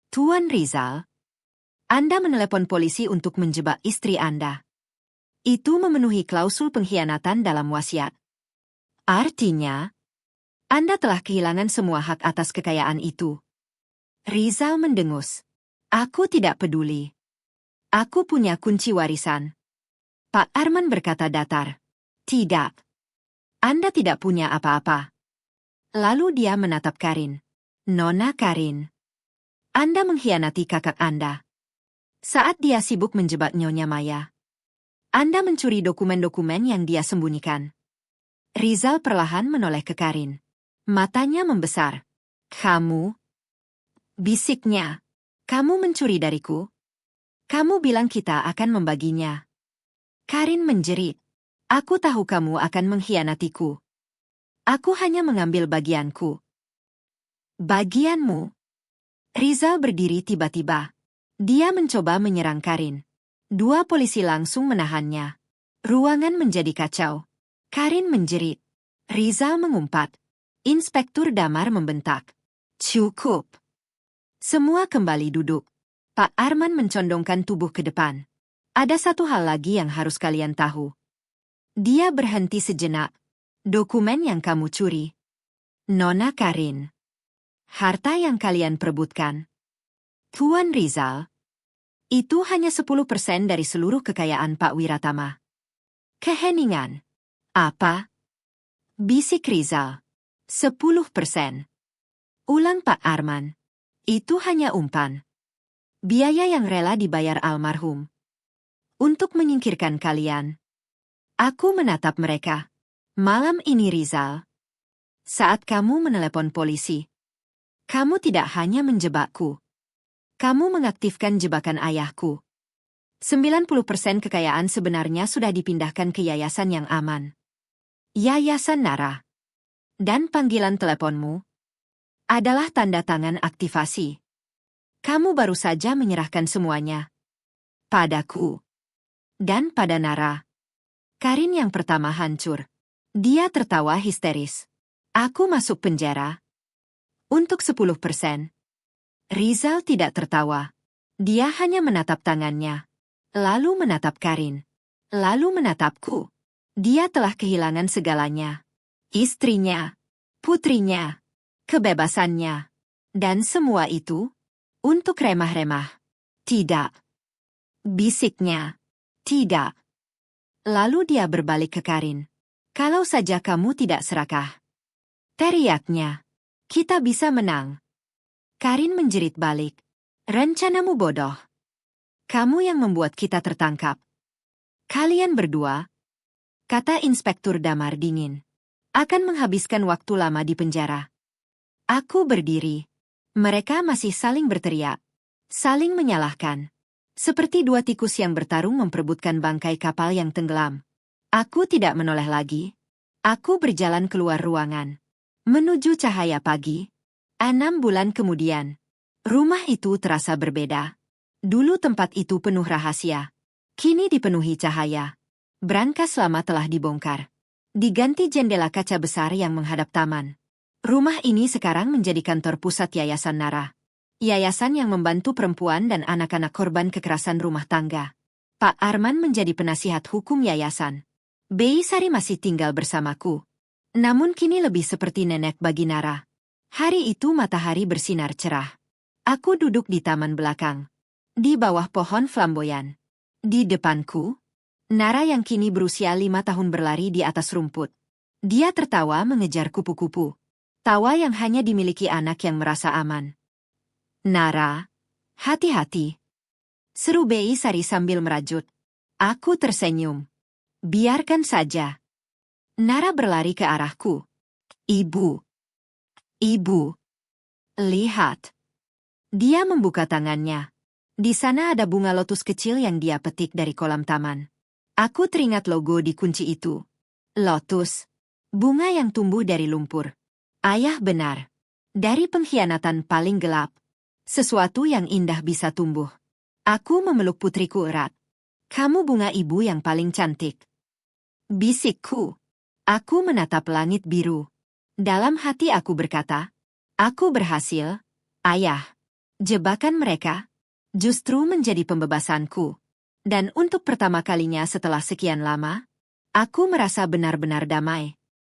Tuan Rizal. Anda menelepon polisi untuk menjebak istri Anda. Itu memenuhi klausul pengkhianatan dalam wasiat. Artinya, Anda telah kehilangan semua hak atas kekayaan itu. Rizal mendengus. Aku tidak peduli. Aku punya kunci warisan. Pak Arman berkata datar. Tidak. Anda tidak punya apa-apa. Lalu dia menatap Karin. Nona Karin. Anda mengkhianati kakak Anda. Saat dia sibuk menjebak Nyonya Maya. Anda mencuri dokumen-dokumen yang dia sembunyikan. Rizal perlahan menoleh ke Karin. Matanya membesar. Kamu? Bisiknya. Kamu mencuri dariku? Kamu bilang kita akan membaginya. Karin menjerit. Aku tahu kamu akan mengkhianatiku. Aku hanya mengambil bagianku. Bagianmu? Rizal berdiri tiba-tiba. Dia mencoba menyerang Karin. Dua polisi langsung menahannya. Ruangan menjadi kacau. Karin menjerit. Rizal mengumpat. Inspektur Damar membentak. Cukup. Semua kembali duduk. Pak Arman mencondongkan tubuh ke depan. Ada satu hal lagi yang harus kalian tahu. Dia berhenti sejenak. Dokumen yang kamu curi. Nona Karin. Harta yang kalian perebutkan. Tuan Rizal. Itu hanya 10% dari seluruh kekayaan Pak Wiratama. Keheningan. Apa? Bisik Rizal. 10%. Ulang Pak Arman. Itu hanya umpan. Biaya yang rela dibayar almarhum. Untuk menyingkirkan kalian. Aku menatap mereka. Malam ini Rizal. Saat kamu menelepon polisi. Kamu tidak hanya menjebakku. Kamu mengaktifkan jebakan ayahku. 90% kekayaan sebenarnya sudah dipindahkan ke yayasan yang aman. Yayasan Nara. Dan panggilan teleponmu adalah tanda tangan aktivasi. Kamu baru saja menyerahkan semuanya. Padaku. Dan pada Nara. Karin yang pertama hancur. Dia tertawa histeris. Aku masuk penjara. Untuk 10%. Rizal tidak tertawa. Dia hanya menatap tangannya. Lalu menatap Karin. Lalu menatapku. Dia telah kehilangan segalanya. Istrinya. Putrinya. Kebebasannya. Dan semua itu untuk remah-remah. Tidak. Bisiknya. Tidak. Lalu dia berbalik ke Karin. Kalau saja kamu tidak serakah. Teriaknya. Kita bisa menang. Karin menjerit balik. Rencanamu bodoh. Kamu yang membuat kita tertangkap. Kalian berdua, kata Inspektur Damar dingin, akan menghabiskan waktu lama di penjara. Aku berdiri. Mereka masih saling berteriak, saling menyalahkan. Seperti dua tikus yang bertarung memperebutkan bangkai kapal yang tenggelam. Aku tidak menoleh lagi. Aku berjalan keluar ruangan. Menuju cahaya pagi. 6 bulan kemudian. Rumah itu terasa berbeda. Dulu tempat itu penuh rahasia. Kini dipenuhi cahaya. Brankas lama telah dibongkar. Diganti jendela kaca besar yang menghadap taman. Rumah ini sekarang menjadi kantor pusat Yayasan Nara. Yayasan yang membantu perempuan dan anak-anak korban kekerasan rumah tangga. Pak Arman menjadi penasihat hukum yayasan. Bei Sari masih tinggal bersamaku. Namun kini lebih seperti nenek bagi Nara. Hari itu matahari bersinar cerah. Aku duduk di taman belakang. Di bawah pohon flamboyan. Di depanku, Nara yang kini berusia 5 tahun berlari di atas rumput. Dia tertawa mengejar kupu-kupu. Tawa yang hanya dimiliki anak yang merasa aman. Nara, hati-hati. Seru Bei Sari sambil merajut. Aku tersenyum. Biarkan saja. Nara berlari ke arahku. Ibu. Ibu. Lihat. Dia membuka tangannya. Di sana ada bunga lotus kecil yang dia petik dari kolam taman. Aku teringat logo di kunci itu. Lotus. Bunga yang tumbuh dari lumpur. Ayah benar. Dari pengkhianatan paling gelap. Sesuatu yang indah bisa tumbuh. Aku memeluk putriku erat. Kamu bunga ibu yang paling cantik. Bisikku. Aku menatap langit biru. Dalam hati aku berkata, aku berhasil, ayah. Jebakan mereka justru menjadi pembebasanku. Dan untuk pertama kalinya setelah sekian lama, aku merasa benar-benar damai.